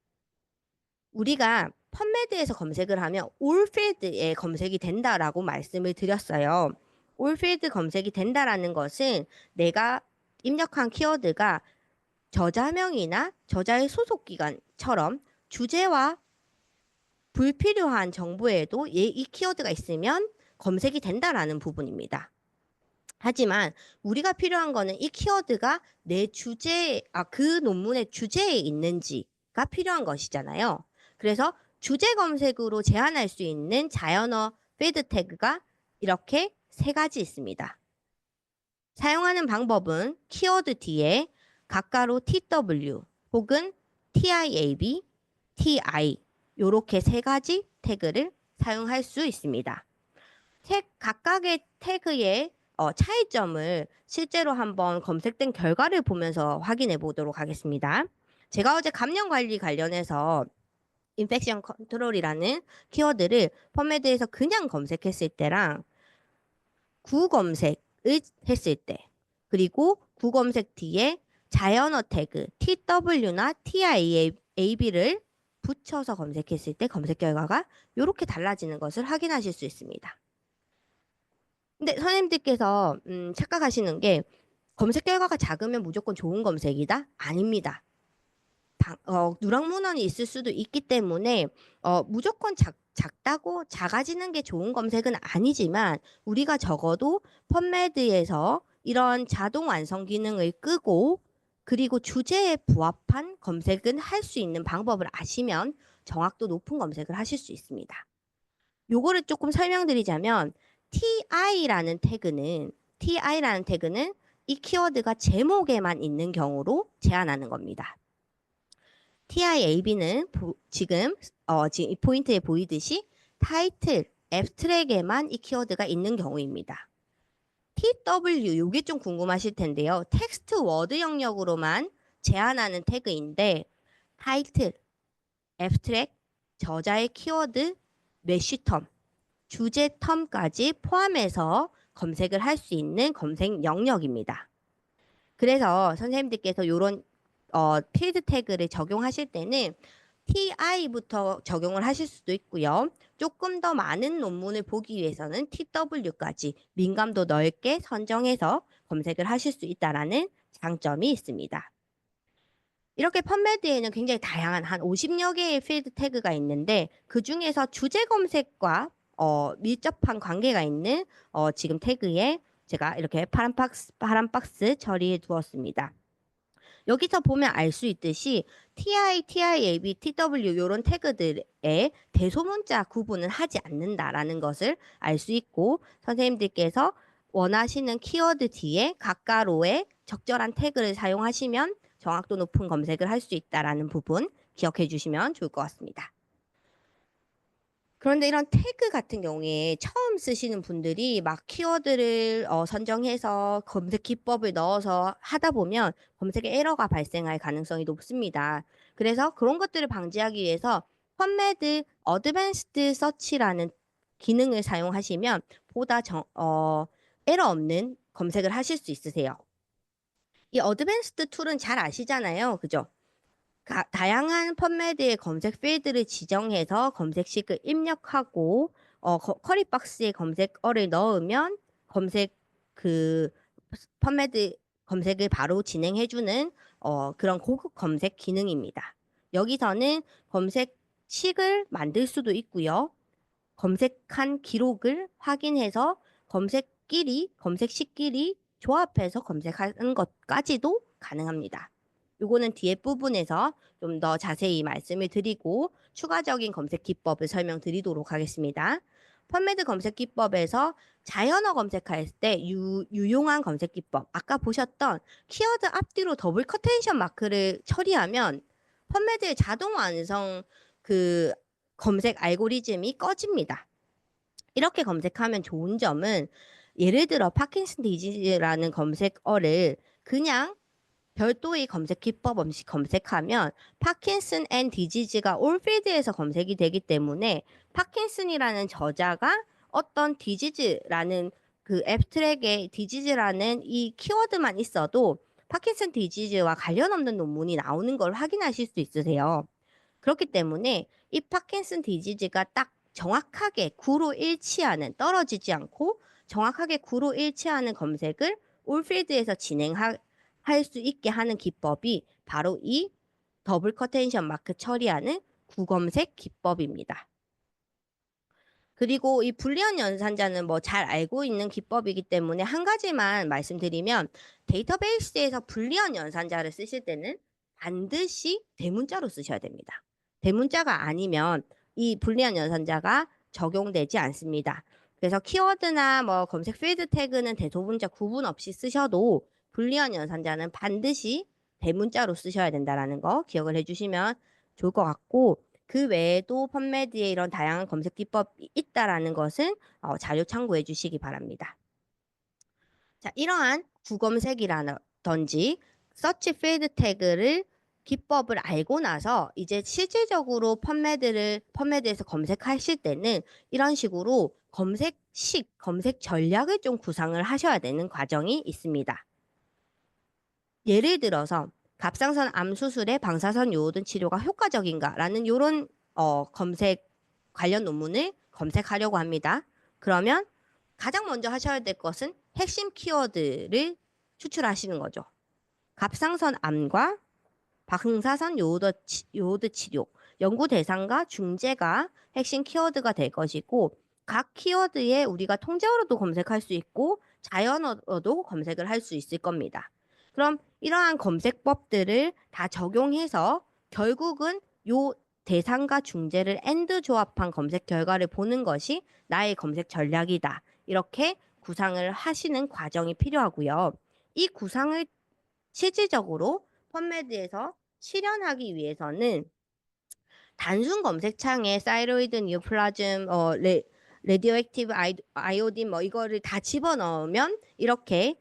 우리가 펀메드에서 검색을 하면 all field에 검색이 된다라고 말씀을 드렸어요. all field 검색이 된다라는 것은 내가 입력한 키워드가 저자명이나 저자의 소속 기관처럼 주제와 불필요한 정보에도 이 키워드가 있으면 검색이 된다라는 부분입니다. 하지만 우리가 필요한 거는 이 키워드가 그 논문의 주제에 있는지가 필요한 것이잖아요. 그래서 주제 검색으로 제한할 수 있는 자연어 필드 태그가 이렇게 세 가지 있습니다. 사용하는 방법은 키워드 뒤에 가까로 TW 혹은 TIAB, TI 요렇게 세 가지 태그를 사용할 수 있습니다. 각각의 태그의 차이점을 실제로 한번 검색된 결과를 보면서 확인해 보도록 하겠습니다. 제가 어제 감염 관리 관련해서 인펙션 컨트롤이라는 키워드를 펌메드에서 그냥 검색했을 때랑 구검색을 했을 때, 그리고 구검색 뒤에 자연어 태그 TW나 TIAB를 붙여서 검색했을 때 검색 결과가 이렇게 달라지는 것을 확인하실 수 있습니다. 근데 선생님들께서 착각하시는 게 검색 결과가 작으면 무조건 좋은 검색이다? 아닙니다. 누락 문헌이 있을 수도 있기 때문에 무조건 작다고 작아지는 게 좋은 검색은 아니지만 우리가 적어도 펀메드에서 이런 자동 완성 기능을 끄고 그리고 주제에 부합한 검색은 할 수 있는 방법을 아시면 정확도 높은 검색을 하실 수 있습니다. 요거를 조금 설명드리자면 TI라는 태그는 이 키워드가 제목에만 있는 경우로 제한하는 겁니다. TIAB는 지금 이 포인트에 보이듯이 타이틀, 앱스트랙에만 이 키워드가 있는 경우입니다. TW, 요게 좀 궁금하실 텐데요. 텍스트 워드 영역으로만 제한하는 태그인데 타이틀, 앱스트랙, 저자의 키워드, 메쉬텀, 주제 텀까지 포함해서 검색을 할 수 있는 검색 영역입니다. 그래서 선생님들께서 이런 필드 태그를 적용하실 때는 TI부터 적용을 하실 수도 있고요. 조금 더 많은 논문을 보기 위해서는 TW까지 민감도 넓게 선정해서 검색을 하실 수 있다는 장점이 있습니다. 이렇게 펀메드에는 굉장히 다양한 한 50여 개의 필드 태그가 있는데 그 중에서 주제 검색과 밀접한 관계가 있는 지금 태그에 제가 이렇게 파란 박스 처리해 두었습니다. 여기서 보면 알 수 있듯이 TI, TIAB, TW 이런 태그들의 대소문자 구분은 하지 않는다라는 것을 알 수 있고 선생님들께서 원하시는 키워드 뒤에 가까로의 적절한 태그를 사용하시면 정확도 높은 검색을 할 수 있다라는 부분 기억해 주시면 좋을 것 같습니다. 그런데 이런 태그 같은 경우에 처음 쓰시는 분들이 막 키워드를 선정해서 검색 기법을 넣어서 하다 보면 검색에 에러가 발생할 가능성이 높습니다. 그래서 그런 것들을 방지하기 위해서 펀메드 어드밴스드 서치라는 기능을 사용하시면 보다 에러 없는 검색을 하실 수 있으세요. 이 어드밴스드 툴은 잘 아시잖아요. 그죠? 다양한 펀메드의 검색 필드를 지정해서 검색식을 입력하고 쿼리 박스에 검색어를 넣으면 검색 그 펀메드 검색을 바로 진행해주는 그런 고급 검색 기능입니다. 여기서는 검색식을 만들 수도 있고요. 검색한 기록을 확인해서 검색식끼리 조합해서 검색하는 것까지도 가능합니다. 요거는 뒤에 부분에서 좀 더 자세히 말씀을 드리고 추가적인 검색 기법을 설명드리도록 하겠습니다. 펀메드 검색 기법에서 자연어 검색할 때 유용한 검색 기법, 아까 보셨던 키워드 앞뒤로 더블 커테이션 마크를 처리하면 펀메드의 자동 완성 그 검색 알고리즘이 꺼집니다. 이렇게 검색하면 좋은 점은 예를 들어 파킨슨 디지즈라는 검색어를 그냥 별도의 검색 기법 없이 검색하면 파킨슨 앤 디지즈가 올 필드에서 검색이 되기 때문에 파킨슨이라는 저자가 어떤 디지즈라는 그 앱스트랙의 디지즈라는 이 키워드만 있어도 파킨슨 디지즈와 관련 없는 논문이 나오는 걸 확인하실 수 있으세요. 그렇기 때문에 이 파킨슨 디지즈가 딱 정확하게 구로 일치하는 떨어지지 않고 정확하게 구로 일치하는 검색을 올필드에서 진행할 수 있게 하는 기법이 바로 이 더블 커테이션 마크 처리하는 구검색 기법입니다. 그리고 이 불리언 연산자는 뭐 잘 알고 있는 기법이기 때문에 한 가지만 말씀드리면 데이터베이스에서 불리언 연산자를 쓰실 때는 반드시 대문자로 쓰셔야 됩니다. 대문자가 아니면 이 불리언 연산자가 적용되지 않습니다. 그래서 키워드나 뭐 검색 필드 태그는 대소문자 구분 없이 쓰셔도 불리언 연산자는 반드시 대문자로 쓰셔야 된다라는 거 기억을 해주시면 좋을 것 같고, 그 외에도 펀메드에 이런 다양한 검색 기법이 있다라는 것은 자료 참고해 주시기 바랍니다. 자, 이러한 구검색이라든지 서치 필드 태그를 기법을 알고 나서 이제 실질적으로 펀메드에서 검색하실 때는 이런 식으로 검색식, 검색 전략을 좀 구상을 하셔야 되는 과정이 있습니다. 예를 들어서 갑상선 암 수술에 방사선 요오든 치료가 효과적인가라는 이런 검색 관련 논문을 검색하려고 합니다. 그러면 가장 먼저 하셔야 될 것은 핵심 키워드를 추출하시는 거죠. 갑상선 암과 방사선 요오드 치료, 연구 대상과 중재가 핵심 키워드가 될 것이고, 각 키워드에 우리가 통째로도 검색할 수 있고 자연어도 검색을 할 수 있을 겁니다. 그럼 이러한 검색법들을 다 적용해서 결국은 요 대상과 중재를 AND 조합한 검색 결과를 보는 것이 나의 검색 전략이다. 이렇게 구상을 하시는 과정이 필요하고요. 이 구상을 실질적으로 펀메드에서 실현하기 위해서는 단순 검색창에 사이로이드 니오플라즘, 레디오액티브 아이오딘 뭐 이거를 다 집어넣으면 이렇게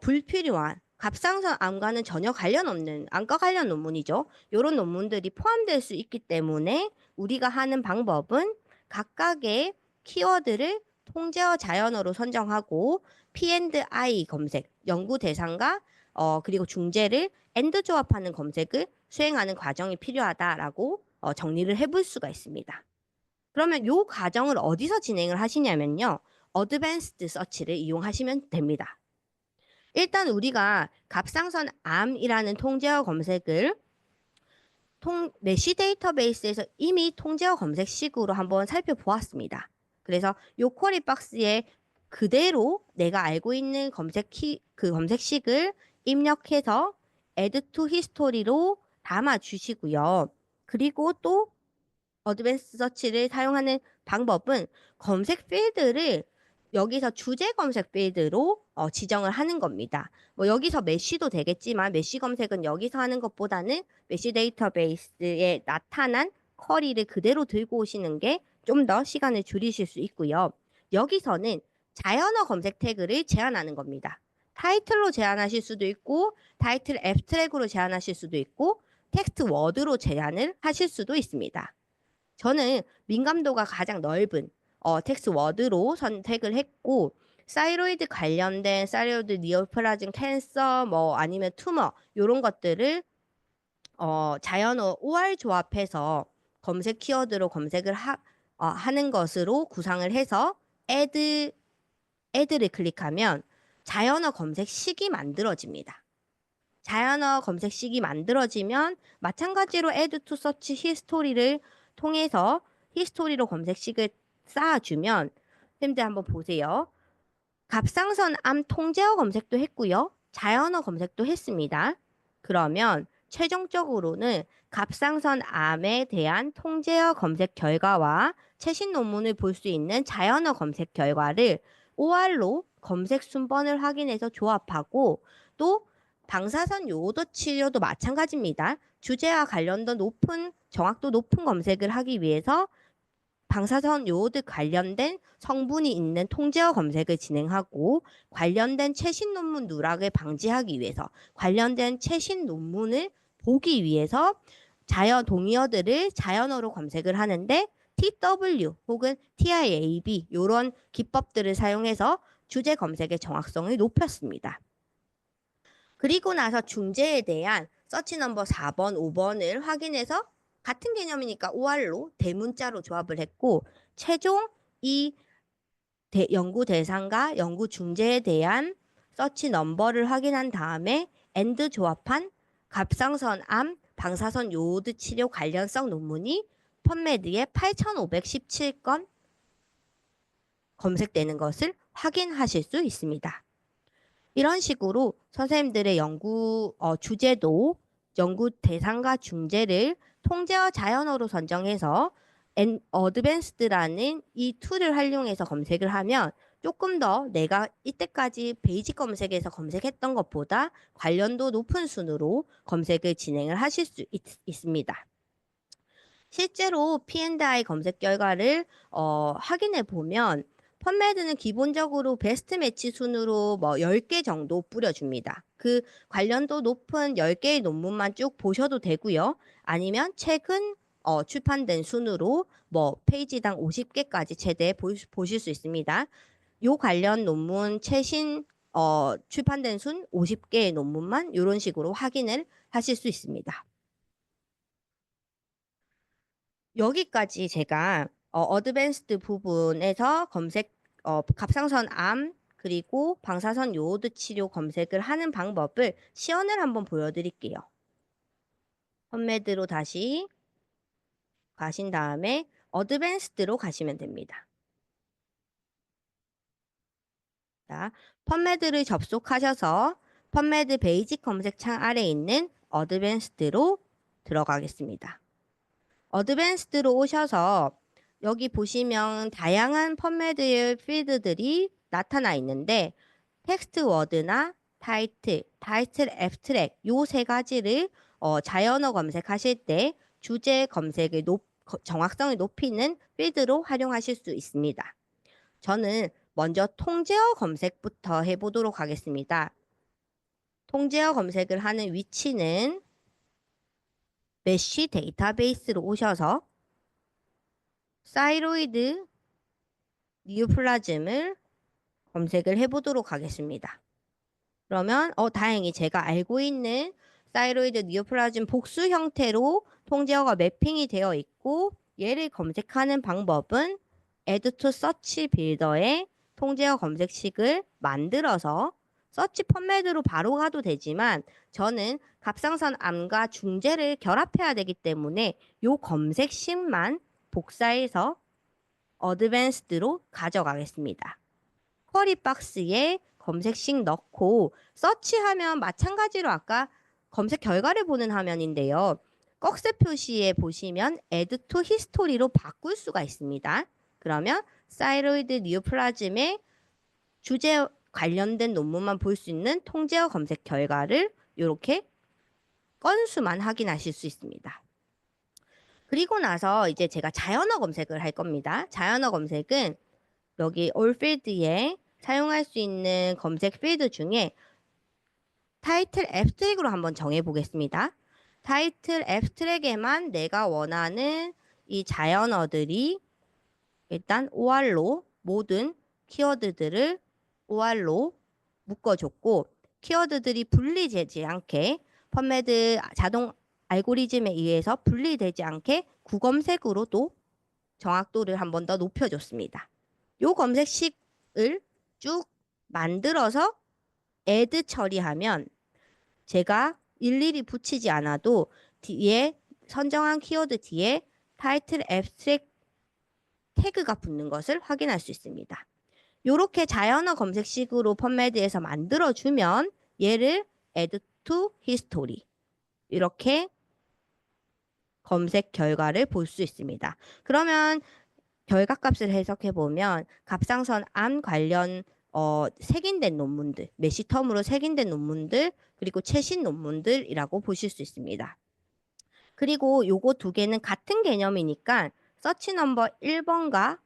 불필요한 갑상선 암과는 전혀 관련 없는 암과 관련 논문이죠. 이런 논문들이 포함될 수 있기 때문에 우리가 하는 방법은 각각의 키워드를 통제어 자연어로 선정하고 P&I 검색, 연구 대상과 그리고 중재를 AND 조합하는 검색을 수행하는 과정이 필요하다라고 정리를 해볼 수가 있습니다. 그러면 이 과정을 어디서 진행을 하시냐면요. 어드밴스드 서치를 이용하시면 됩니다. 일단 우리가 갑상선 암이라는 통제어 검색을 메시 데이터베이스에서 이미 통제어 검색식으로 한번 살펴보았습니다. 그래서 요 쿼리 박스에 그대로 내가 알고 있는 그 검색식을 입력해서 add to history로 담아 주시고요. 그리고 또 어드밴스 서치를 사용하는 방법은 검색 필드를 여기서 주제 검색 필드로 지정을 하는 겁니다. 뭐 여기서 메쉬도 되겠지만 메쉬 검색은 여기서 하는 것보다는 메쉬 데이터베이스에 나타난 쿼리를 그대로 들고 오시는 게 좀 더 시간을 줄이실 수 있고요. 여기서는 자연어 검색 태그를 제한하는 겁니다. 타이틀로 제한하실 수도 있고 타이틀 앱스트랙으로 제한하실 수도 있고 텍스트 워드로 제한을 하실 수도 있습니다. 저는 민감도가 가장 넓은 텍스트 워드로 선택을 했고, 사이로이드 관련된 사이로이드 니오플라즘 캔서 뭐 아니면 투머 이런 것들을 자연어 OR 조합해서 검색 키워드로 검색을 하는 것으로 구상을 해서 add를 클릭하면 자연어 검색식이 만들어집니다. 자연어 검색식이 만들어지면 마찬가지로 add to search 히스토리를 통해서 히스토리로 검색식을 쌓아주면, 쌤들 한번 보세요. 갑상선 암 통제어 검색도 했고요. 자연어 검색도 했습니다. 그러면 최종적으로는 갑상선 암에 대한 통제어 검색 결과와 최신 논문을 볼 수 있는 자연어 검색 결과를 OR로 검색 순번을 확인해서 조합하고, 또 방사선 요오도 치료도 마찬가지입니다. 주제와 관련된 정확도 높은 검색을 하기 위해서 방사선 요오드 관련된 성분이 있는 통제어 검색을 진행하고, 관련된 최신 논문 누락을 방지하기 위해서 관련된 최신 논문을 보기 위해서 동의어들을 자연어로 검색을 하는데 TW 혹은 TIAB 이런 기법들을 사용해서 주제 검색의 정확성을 높였습니다. 그리고 나서 중재에 대한 서치 넘버 4번, 5번을 확인해서 같은 개념이니까 OR로 대문자로 조합을 했고, 최종 이 연구 대상과 연구 중재에 대한 서치 넘버를 확인한 다음에 AND 조합한 갑상선 암, 방사선 요오드 치료 관련성 논문이 펀메드에 8,517건 검색되는 것을 확인하실 수 있습니다. 이런 식으로 선생님들의 연구 주제도, 연구 대상과 중재를 통제어 자연어로 선정해서 어드밴스드라는 이 툴을 활용해서 검색을 하면 조금 더 내가 이때까지 베이직 검색에서 검색했던 것보다 관련도 높은 순으로 검색을 진행을 하실 수 있습니다. 실제로 P&I 검색 결과를 확인해 보면 펀메드는 기본적으로 베스트 매치 순으로 뭐 10개 정도 뿌려줍니다. 그 관련도 높은 10개의 논문만 쭉 보셔도 되고요. 아니면 최근 출판된 순으로 뭐 페이지당 50개까지 최대 보실 수 있습니다. 요 관련 논문 최신 출판된 순 50개의 논문만 이런 식으로 확인을 하실 수 있습니다. 여기까지 제가 어드밴스드 부분에서 검색 갑상선 암 그리고 방사선 요오드 치료 검색을 하는 방법을 시연을 한번 보여드릴게요. 펀메드로 다시 가신 다음에 어드밴스드로 가시면 됩니다. 자, 펀메드를 접속하셔서 펀메드 베이직 검색창 아래에 있는 어드밴스드로 들어가겠습니다. 어드밴스드로 오셔서 여기 보시면 다양한 펀메드의 필드들이 나타나 있는데 텍스트 워드나 타이틀 애브스트랙 요 세 가지를 자연어 검색하실 때 주제 검색의 정확성을 높이는 필드로 활용하실 수 있습니다. 저는 먼저 통제어 검색부터 해보도록 하겠습니다. 통제어 검색을 하는 위치는 메쉬 데이터베이스로 오셔서 사이로이드 니오플라즘을 검색을 해보도록 하겠습니다. 그러면 다행히 제가 알고 있는 사이로이드 니오플라즘 복수 형태로 통제어가 매핑이 되어 있고 얘를 검색하는 방법은 Add to Search 빌더에 통제어 검색식을 만들어서 서치 펀메드로 바로 가도 되지만 저는 갑상선 암과 중재를 결합해야 되기 때문에 이 검색식만 복사해서 어드밴스드로 가져가겠습니다. 쿼리 박스에 검색식 넣고 서치하면 마찬가지로 아까 검색 결과를 보는 화면인데요. 꺽쇠 표시에 보시면 Add to History로 바꿀 수가 있습니다. 그러면 사이로이드 니오플라즘의 주제 관련된 논문만 볼 수 있는 통제어 검색 결과를 이렇게 건수만 확인하실 수 있습니다. 그리고 나서 이제 제가 자연어 검색을 할 겁니다. 자연어 검색은 여기 올 필드에 사용할 수 있는 검색 필드 중에 타이틀 앱스트랙으로 한번 정해 보겠습니다. 타이틀 앱스트랙에만 내가 원하는 이 자연어들이 일단 OR로 모든 키워드들을 OR로 묶어줬고 키워드들이 분리되지 않게 펀메드 자동 알고리즘에 의해서 분리되지 않게 구검색으로도 정확도를 한 번 더 높여줬습니다. 요 검색식을 쭉 만들어서 add 처리하면 제가 일일이 붙이지 않아도 뒤에 선정한 키워드 뒤에 타이틀 앱스트랙 태그가 붙는 것을 확인할 수 있습니다. 이렇게 자연어 검색식으로 펀메드에서 만들어주면 얘를 add to history 이렇게 검색 결과를 볼 수 있습니다. 그러면 결과값을 해석해 보면 갑상선 암 관련 색인된 논문들, 메시텀으로 색인된 논문들, 그리고 최신 논문들이라고 보실 수 있습니다. 그리고 요거 두 개는 같은 개념이니까 서치 넘버 1번과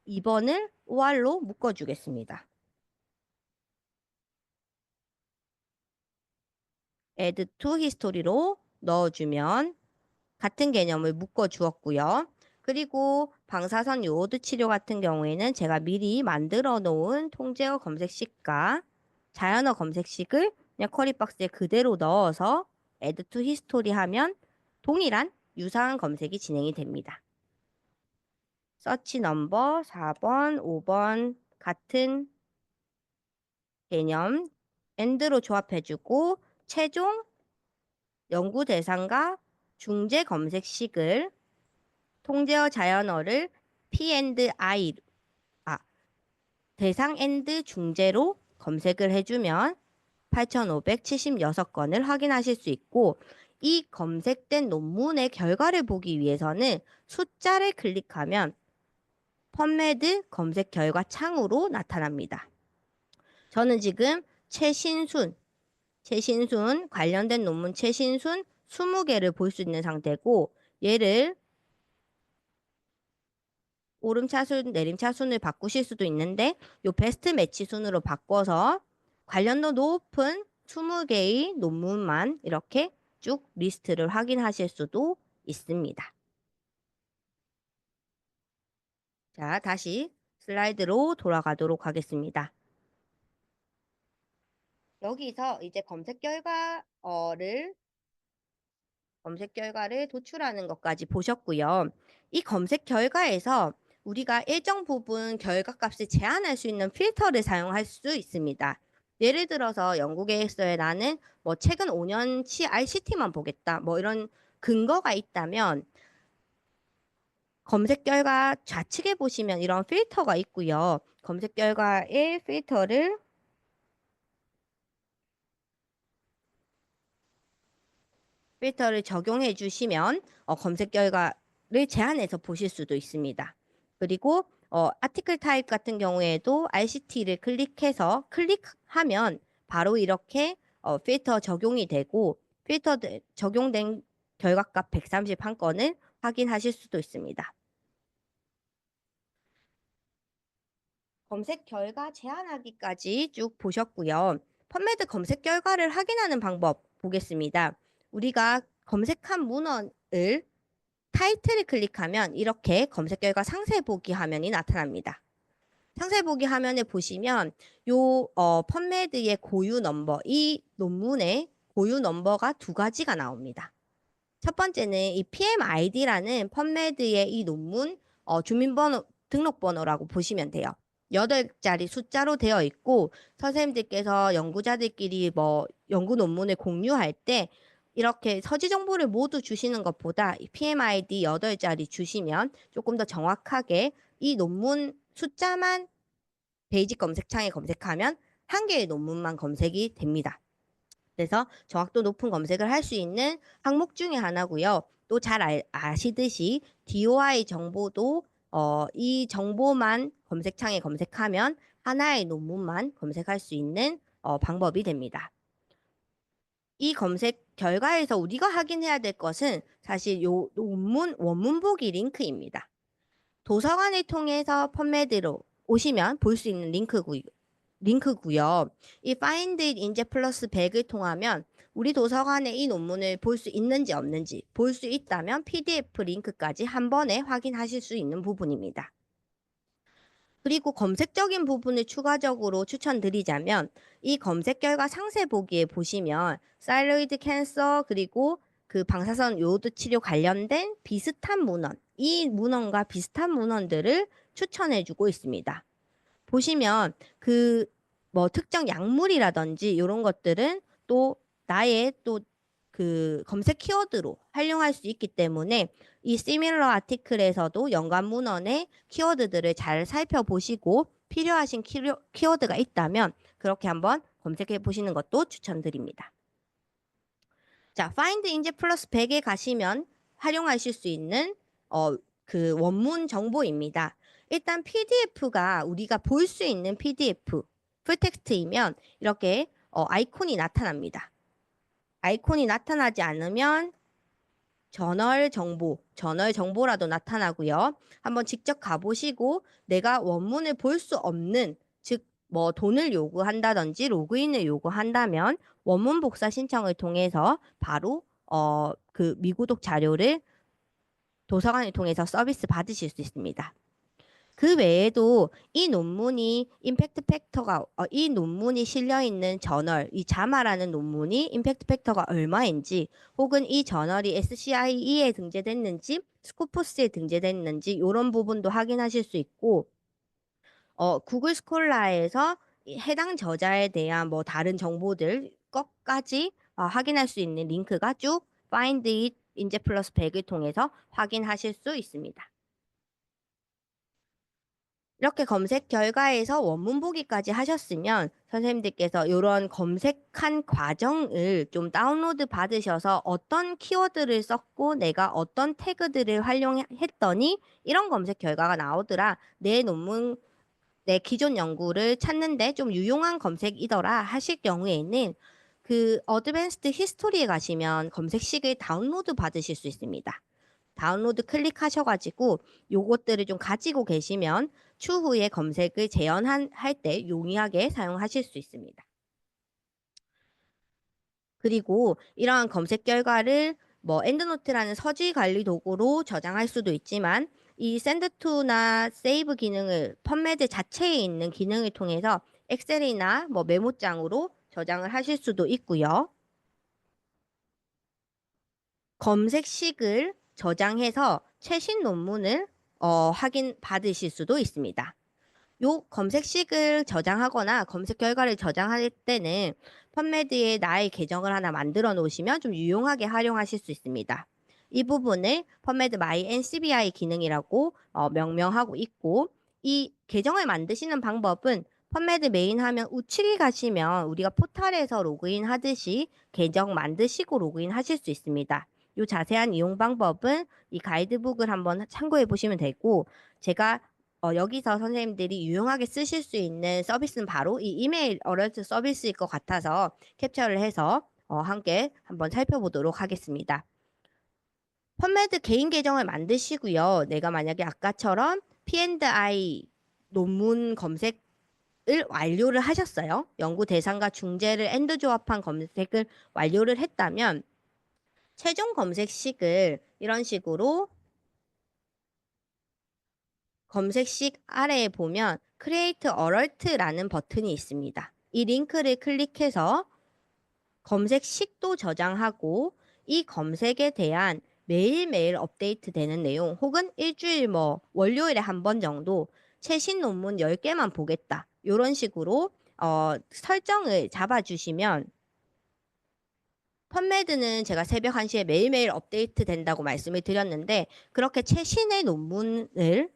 2번을 OR로 묶어주겠습니다. Add to History로 넣어주면 같은 개념을 묶어 주었고요. 그리고 방사선 요오드 치료 같은 경우에는 제가 미리 만들어 놓은 통제어 검색식과 자연어 검색식을 그냥 쿼리박스에 그대로 넣어서 Add to History 하면 동일한 유사한 검색이 진행이 됩니다. 서치 넘버 4번, 5번 같은 개념 AND로 조합해주고 최종 연구 대상과 중재 검색식을 통제어 자연어를 P&I, 대상 앤드 중재로 검색을 해주면 8,576건을 확인하실 수 있고 이 검색된 논문의 결과를 보기 위해서는 숫자를 클릭하면 펀메드 검색 결과 창으로 나타납니다. 저는 지금 최신순 관련된 논문 최신순 20개를 볼 수 있는 상태고 얘를 오름차순, 내림차순을 바꾸실 수도 있는데 요 베스트 매치 순으로 바꿔서 관련도 높은 20개의 논문만 이렇게 쭉 리스트를 확인하실 수도 있습니다. 자, 다시 슬라이드로 돌아가도록 하겠습니다. 여기서 이제 검색 결과를 도출하는 것까지 보셨고요. 이 검색 결과에서 우리가 일정 부분 결과값을 제한할 수 있는 필터를 사용할 수 있습니다. 예를 들어서 연구 계획서에 나는 뭐 최근 5년치 RCT만 보겠다. 뭐 이런 근거가 있다면 검색 결과 좌측에 보시면 이런 필터가 있고요. 검색 결과의 필터를 적용해 주시면 검색 결과를 제한해서 보실 수도 있습니다. 그리고 아티클 타입 같은 경우에도 RCT를 클릭하면 바로 이렇게 필터 적용이 되고 필터 적용된 결과값 131건을 확인하실 수도 있습니다. 검색 결과 제한하기까지 쭉 보셨고요. 펀메드 검색 결과를 확인하는 방법 보겠습니다. 우리가 검색한 문헌을 타이틀을 클릭하면 이렇게 검색 결과 상세 보기 화면이 나타납니다. 상세 보기 화면에 보시면 요 펀메드의 고유 넘버, 이 논문의 고유 넘버가 두 가지가 나옵니다. 첫 번째는 이 PMID라는 펀메드의 이 논문 주민번호 등록번호라고 보시면 돼요. 8자리 숫자로 되어 있고 선생님들께서 연구자들끼리 뭐 연구 논문을 공유할 때 이렇게 서지 정보를 모두 주시는 것보다 이 PMID 8자리 주시면 조금 더 정확하게 이 논문 숫자만 베이직 검색창에 검색하면 한 개의 논문만 검색이 됩니다. 그래서 정확도 높은 검색을 할 수 있는 항목 중에 하나고요. 또 잘 아시듯이 DOI 정보도 이 정보만 검색창에 검색하면 하나의 논문만 검색할 수 있는 방법이 됩니다. 이 검색 결과에서 우리가 확인해야 될 것은 사실 요 논문 원문 보기 링크입니다. 도서관을 통해서 펀메드로 오시면 볼 수 있는 링크고요. 이 Find It 인제 플러스 100을 통하면 우리 도서관에 이 논문을 볼 수 있는지 없는지 볼 수 있다면 PDF 링크까지 한 번에 확인하실 수 있는 부분입니다. 그리고 검색적인 부분을 추가적으로 추천드리자면 이 검색 결과 상세 보기에 보시면 사일로이드 캔서 그리고 그 방사선 요오드 치료 관련된 비슷한 문헌, 이 문헌과 비슷한 문헌들을 추천해주고 있습니다. 보시면 그 뭐 특정 약물이라든지 이런 것들은 또 나의 또 그 검색 키워드로 활용할 수 있기 때문에 이 시밀러 아티클에서도 연관 문헌의 키워드들을 잘 살펴보시고 필요하신 키워드가 있다면 그렇게 한번 검색해 보시는 것도 추천드립니다. 자, Find 인제 플러스 100에 가시면 활용하실 수 있는 그 원문 정보입니다. 일단 PDF가 우리가 볼 수 있는 PDF 풀텍스트이면 이렇게 아이콘이 나타납니다. 아이콘이 나타나지 않으면 저널 정보라도 나타나고요. 한번 직접 가보시고 내가 원문을 볼 수 없는, 즉, 뭐 돈을 요구한다든지 로그인을 요구한다면 원문 복사 신청을 통해서 바로 그 미구독 자료를 도서관을 통해서 서비스 받으실 수 있습니다. 그 외에도 이 논문이 실려 있는 저널, 이 자마라는 논문이 임팩트 팩터가 얼마인지, 혹은 이 저널이 SCIE에 등재됐는지, 스코포스에 등재됐는지, 이런 부분도 확인하실 수 있고, 구글 스콜라에서 해당 저자에 대한 뭐 다른 정보들 것까지 확인할 수 있는 링크가 쭉 Find It 인제 플러스 100을 통해서 확인하실 수 있습니다. 이렇게 검색 결과에서 원문 보기까지 하셨으면 선생님들께서 이런 검색한 과정을 좀 다운로드 받으셔서 어떤 키워드를 썼고 내가 어떤 태그들을 활용했더니 이런 검색 결과가 나오더라. 내 논문, 내 기존 연구를 찾는데 좀 유용한 검색이더라 하실 경우에는 그 어드밴스드 히스토리에 가시면 검색식을 다운로드 받으실 수 있습니다. 다운로드 클릭하셔가지고 요것들을 좀 가지고 계시면 추후에 검색을 재현할 때 용이하게 사용하실 수 있습니다. 그리고 이러한 검색 결과를 뭐 엔드노트라는 서지 관리 도구로 저장할 수도 있지만 이 샌드투나 세이브 기능을 펀매드 자체에 있는 기능을 통해서 엑셀이나 뭐 메모장으로 저장을 하실 수도 있고요. 검색식을 저장해서 최신 논문을 확인 받으실 수도 있습니다. 요 검색식을 저장하거나 검색 결과를 저장할 때는 펀메드에 나의 계정을 하나 만들어 놓으시면 좀 유용하게 활용하실 수 있습니다. 이 부분을 펀메드 마이 NCBI 기능이라고 명명하고 있고 이 계정을 만드시는 방법은 펀메드 메인 화면 우측에 가시면 우리가 포털에서 로그인 하듯이 계정 만드시고 로그인 하실 수 있습니다. 요 자세한 이용 방법은 이 가이드북을 한번 참고해 보시면 되고 제가 여기서 선생님들이 유용하게 쓰실 수 있는 서비스는 바로 이 이메일 어럴트 서비스일 것 같아서 캡처를 해서 함께 한번 살펴보도록 하겠습니다. 펀메드 개인 계정을 만드시고요. 내가 만약에 아까처럼 P&I 논문 검색을 완료를 하셨어요. 연구 대상과 중재를 엔드 조합한 검색을 완료를 했다면 최종 검색식을 이런 식으로 검색식 아래에 보면 Create Alert라는 버튼이 있습니다. 이 링크를 클릭해서 검색식도 저장하고 이 검색에 대한 매일매일 업데이트 되는 내용 혹은 일주일 뭐 월요일에 한 번 정도 최신 논문 10개만 보겠다. 이런 식으로 설정을 잡아주시면 펀메드는 제가 새벽 1시에 매일매일 업데이트 된다고 말씀을 드렸는데 그렇게 최신의 논문을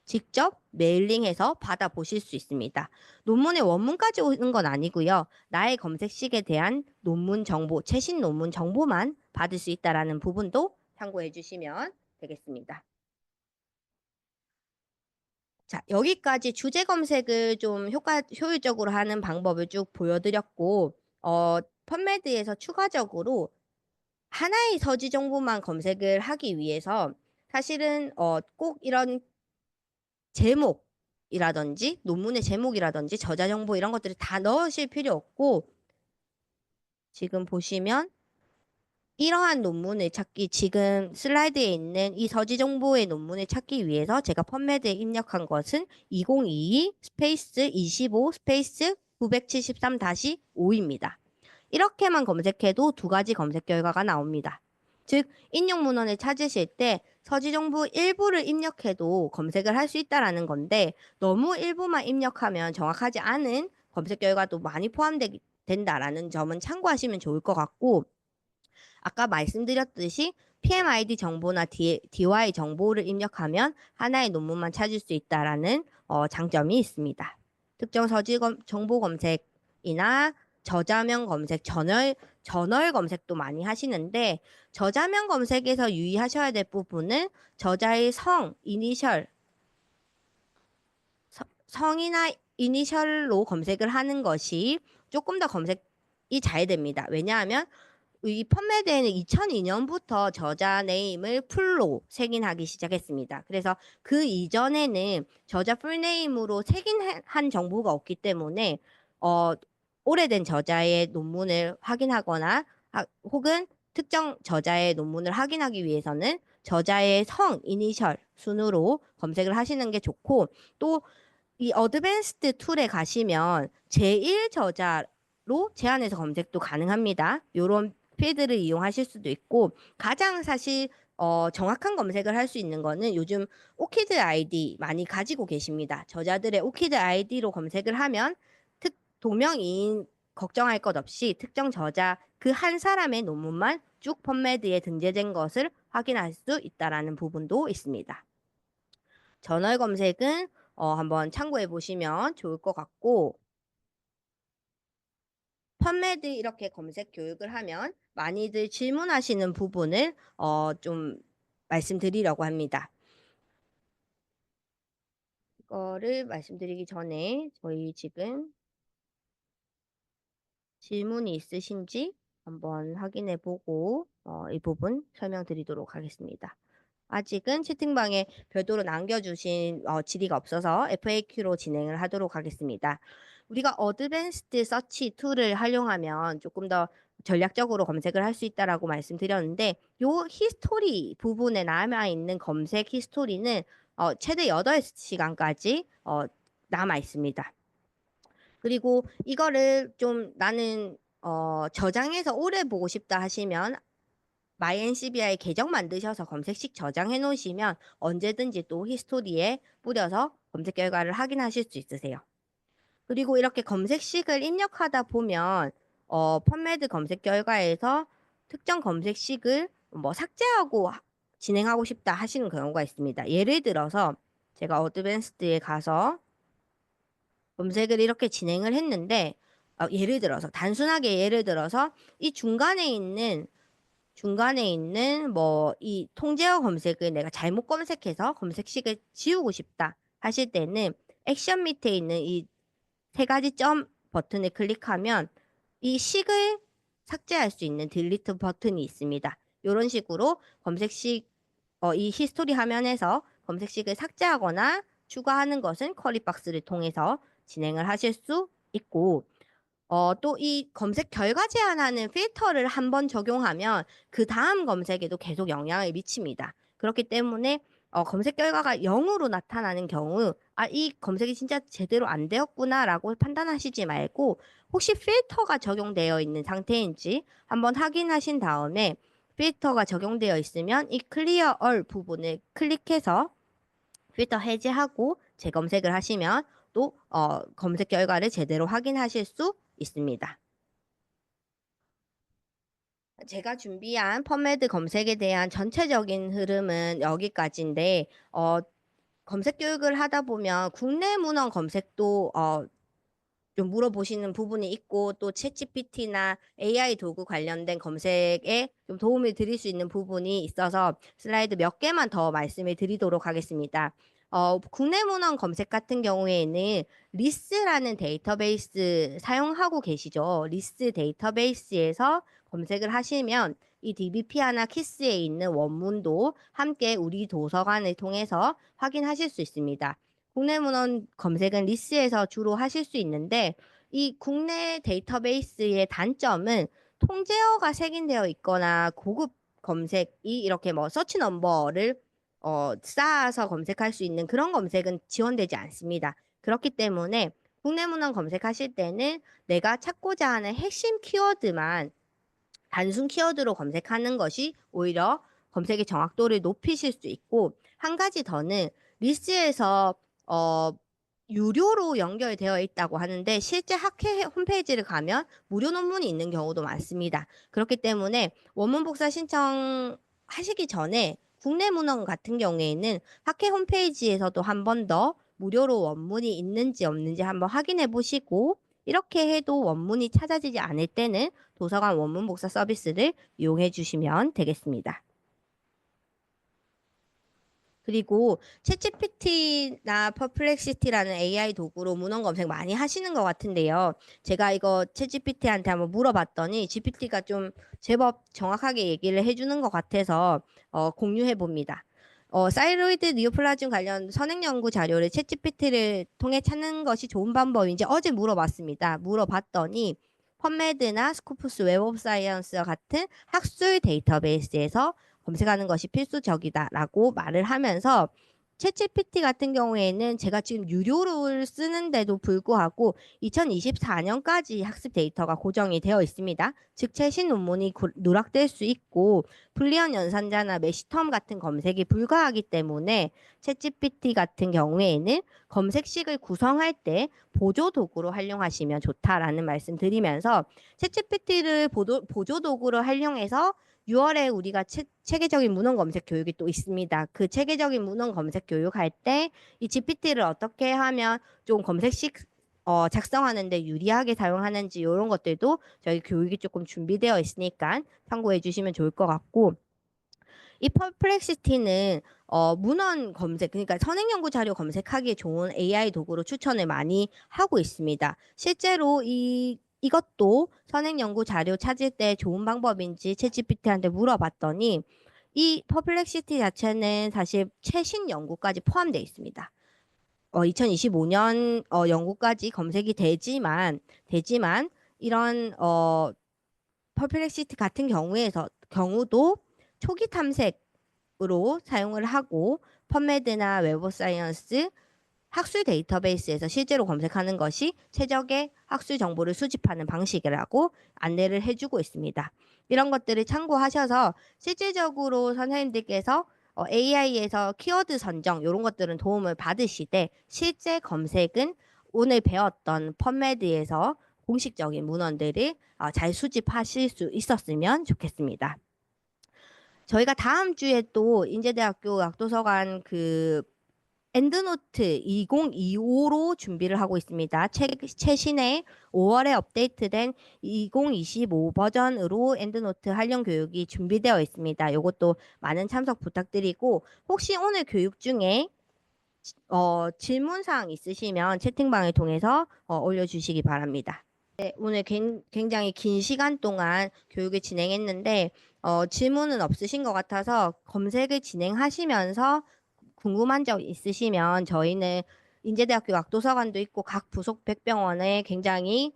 직접 메일링해서 받아보실 수 있습니다. 논문의 원문까지 오는 건 아니고요. 나의 검색식에 대한 논문 정보, 최신 논문 정보만 받을 수 있다는 부분도 참고해 주시면 되겠습니다. 자, 여기까지 주제 검색을 좀 효율적으로 하는 방법을 쭉 보여드렸고, 펀메드에서 추가적으로 하나의 서지 정보만 검색을 하기 위해서 사실은 꼭 이런 제목이라든지 논문의 제목이라든지 저자 정보 이런 것들을 다 넣으실 필요 없고 지금 보시면 이러한 논문을 찾기 지금 슬라이드에 있는 이 서지 정보의 논문을 찾기 위해서 제가 펀메드에 입력한 것은 2022 스페이스 25 스페이스 973-5입니다. 이렇게만 검색해도 두 가지 검색 결과가 나옵니다. 즉 인용 문헌을 찾으실 때 서지 정보 일부를 입력해도 검색을 할 수 있다라는 건데 너무 일부만 입력하면 정확하지 않은 검색 결과도 많이 포함된다라는 점은 참고하시면 좋을 것 같고 아까 말씀드렸듯이 PMID 정보나 DY 정보를 입력하면 하나의 논문만 찾을 수 있다라는 장점이 있습니다. 특정 서지 정보 검색이나 저자명 검색, 저널 검색도 많이 하시는데 저자명 검색에서 유의하셔야 될 부분은 저자의 성, 이니셜, 성이나 이니셜로 검색을 하는 것이 조금 더 검색이 잘 됩니다. 왜냐하면 이 펀메드에는 2002년부터 저자 네임을 풀로 색인하기 시작했습니다. 그래서 그 이전에는 저자 풀네임으로 색인한 정보가 없기 때문에 어, 오래된 저자의 논문을 확인하거나 혹은 특정 저자의 논문을 확인하기 위해서는 저자의 성, 이니셜 순으로 검색을 하시는 게 좋고 또 이 어드밴스드 툴에 가시면 제1 저자로 제한해서 검색도 가능합니다. 이런 필드를 이용하실 수도 있고 가장 사실 정확한 검색을 할 수 있는 거는 요즘 오키드 아이디 많이 가지고 계십니다. 저자들의 오키드 아이디로 검색을 하면 동명이인 걱정할 것 없이 특정 저자 그 한 사람의 논문만 쭉 펀메드에 등재된 것을 확인할 수 있다라는 부분도 있습니다. 저널 검색은 한번 참고해 보시면 좋을 것 같고, 펀메드 이렇게 검색 교육을 하면 많이들 질문하시는 부분을 좀 말씀드리려고 합니다. 이거를 말씀드리기 전에 저희 지금 질문이 있으신지 한번 확인해 보고 이 부분 설명드리도록 하겠습니다. 아직은 채팅방에 별도로 남겨주신 질의가 없어서 FAQ로 진행을 하도록 하겠습니다. 우리가 어드밴스드 서치 툴을 활용하면 조금 더 전략적으로 검색을 할 수 있다라고 말씀드렸는데, 요 히스토리 부분에 남아 있는 검색 히스토리는 최대 8시간까지 남아 있습니다. 그리고 이거를 좀 나는 저장해서 오래 보고 싶다 하시면 MyNCBI 계정 만드셔서 검색식 저장해 놓으시면 언제든지 또 히스토리에 뿌려서 검색 결과를 확인하실 수 있으세요. 그리고 이렇게 검색식을 입력하다 보면 펀메드 검색 결과에서 특정 검색식을 뭐 삭제하고 진행하고 싶다 하시는 경우가 있습니다. 예를 들어서 제가 어드밴스드에 가서 검색을 이렇게 진행을 했는데, 단순하게 예를 들어서 이 중간에 있는 뭐 이 통제어 검색을 내가 잘못 검색해서 검색식을 지우고 싶다 하실 때는 액션 밑에 있는 이 세 가지 점 버튼을 클릭하면 이 식을 삭제할 수 있는 딜리트 버튼이 있습니다. 이런 식으로 검색식 이 히스토리 화면에서 검색식을 삭제하거나 추가하는 것은 쿼리박스를 통해서 진행을 하실 수 있고, 또 이 검색 결과 제한하는 필터를 한번 적용하면 그다음 검색에도 계속 영향을 미칩니다. 그렇기 때문에 검색 결과가 0으로 나타나는 경우, 이 검색이 진짜 제대로 안 되었구나라고 판단하시지 말고 혹시 필터가 적용되어 있는 상태인지 한번 확인하신 다음에, 필터가 적용되어 있으면 이 클리어 얼 부분을 클릭해서 필터 해제하고 재검색을 하시면 또 검색 결과를 제대로 확인하실 수 있습니다. 제가 준비한 펀메드 검색에 대한 전체적인 흐름은 여기까지인데, 검색 교육을 하다 보면 국내 문헌 검색도 좀 물어보시는 부분이 있고, 또 챗GPT나 AI 도구 관련된 검색에 좀 도움을 드릴 수 있는 부분이 있어서 슬라이드 몇 개만 더 말씀을 드리도록 하겠습니다. 국내 문헌 검색 같은 경우에는 리스라는 데이터베이스 사용하고 계시죠? 리스 데이터베이스에서 검색을 하시면 이 DBP나 키스에 있는 원문도 함께 우리 도서관을 통해서 확인하실 수 있습니다. 국내 문헌 검색은 리스에서 주로 하실 수 있는데, 이 국내 데이터베이스의 단점은 통제어가 색인되어 있거나 고급 검색이 이렇게 뭐 서치 넘버를 쌓아서 검색할 수 있는 그런 검색은 지원되지 않습니다. 그렇기 때문에 국내 문헌 검색하실 때는 내가 찾고자 하는 핵심 키워드만 단순 키워드로 검색하는 것이 오히려 검색의 정확도를 높이실 수 있고, 한 가지 더는 리스에서 어, 유료로 연결되어 있다고 하는데 실제 학회 홈페이지를 가면 무료 논문이 있는 경우도 많습니다. 그렇기 때문에 원문 복사 신청하시기 전에 국내 문헌 같은 경우에는 학회 홈페이지에서도 한 번 더 무료로 원문이 있는지 없는지 한번 확인해 보시고, 이렇게 해도 원문이 찾아지지 않을 때는 도서관 원문 복사 서비스를 이용해 주시면 되겠습니다. 그리고 챗GPT나 퍼플렉시티라는 AI 도구로 문헌 검색 많이 하시는 것 같은데요. 제가 이거 챗GPT한테 한번 물어봤더니 GPT가 좀 제법 정확하게 얘기를 해주는 것 같아서 공유해 봅니다. 사이로이드 니오플라즘 관련 선행 연구 자료를 챗GPT를 통해 찾는 것이 좋은 방법인지 어제 물어봤습니다. 물어봤더니 펀메드나 스코프스 웹 오브 사이언스와 같은 학술 데이터베이스에서 검색하는 것이 필수적이다라고 말을 하면서, 챗GPT 같은 경우에는 제가 지금 유료를 쓰는데도 불구하고 2024년까지 학습 데이터가 고정이 되어 있습니다. 즉 최신 논문이 누락될 수 있고 불리언 연산자나 매시텀 같은 검색이 불가하기 때문에 챗GPT 같은 경우에는 검색식을 구성할 때 보조 도구로 활용하시면 좋다라는 말씀 드리면서, 챗GPT를 보조 도구로 활용해서 6월에 우리가 체계적인 문헌 검색 교육이 또 있습니다. 그 체계적인 문헌 검색 교육할 때 이 GPT를 어떻게 하면 좀 검색식 작성하는데 유리하게 사용하는지 이런 것들도 저희 교육이 조금 준비되어 있으니까 참고해 주시면 좋을 것 같고, 이 퍼플렉시티는 문헌 검색, 그러니까 선행 연구 자료 검색하기에 좋은 AI 도구로 추천을 많이 하고 있습니다. 실제로 이것도 선행 연구 자료 찾을 때 좋은 방법인지 챗GPT한테 물어봤더니 이 퍼플렉시티 자체는 사실 최신 연구까지 포함되어 있습니다. 2025년 연구까지 검색이 되지만 이런 퍼플렉시티 같은 경우도 초기 탐색으로 사용을 하고 펀메드나 웹 오브 사이언스 학술 데이터베이스에서 실제로 검색하는 것이 최적의 학술 정보를 수집하는 방식이라고 안내를 해주고 있습니다. 이런 것들을 참고하셔서 실질적으로 선생님들께서 AI에서 키워드 선정 이런 것들은 도움을 받으시되 실제 검색은 오늘 배웠던 펀메드에서 공식적인 문헌들을 잘 수집하실 수 있었으면 좋겠습니다. 저희가 다음 주에 또 인제대학교 약도서관 그 엔드노트 2025로 준비를 하고 있습니다. 최신의 5월에 업데이트된 2025 버전으로 엔드노트 활용 교육이 준비되어 있습니다. 이것도 많은 참석 부탁드리고, 혹시 오늘 교육 중에 질문사항 있으시면 채팅방을 통해서 올려주시기 바랍니다. 네, 오늘 굉장히 긴 시간 동안 교육을 진행했는데 질문은 없으신 것 같아서 검색을 진행하시면서 궁금한 점 있으시면 저희는 인제대학교 약도서관도 있고 각 부속 백병원에 굉장히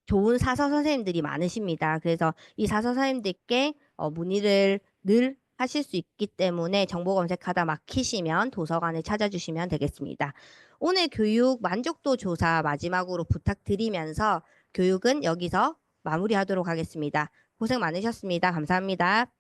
좋은 사서 선생님들이 많으십니다. 그래서 이 사서 선생님들께 문의를 늘 하실 수 있기 때문에 정보 검색하다 막히시면 도서관을 찾아주시면 되겠습니다. 오늘 교육 만족도 조사 마지막으로 부탁드리면서 교육은 여기서 마무리하도록 하겠습니다. 고생 많으셨습니다. 감사합니다.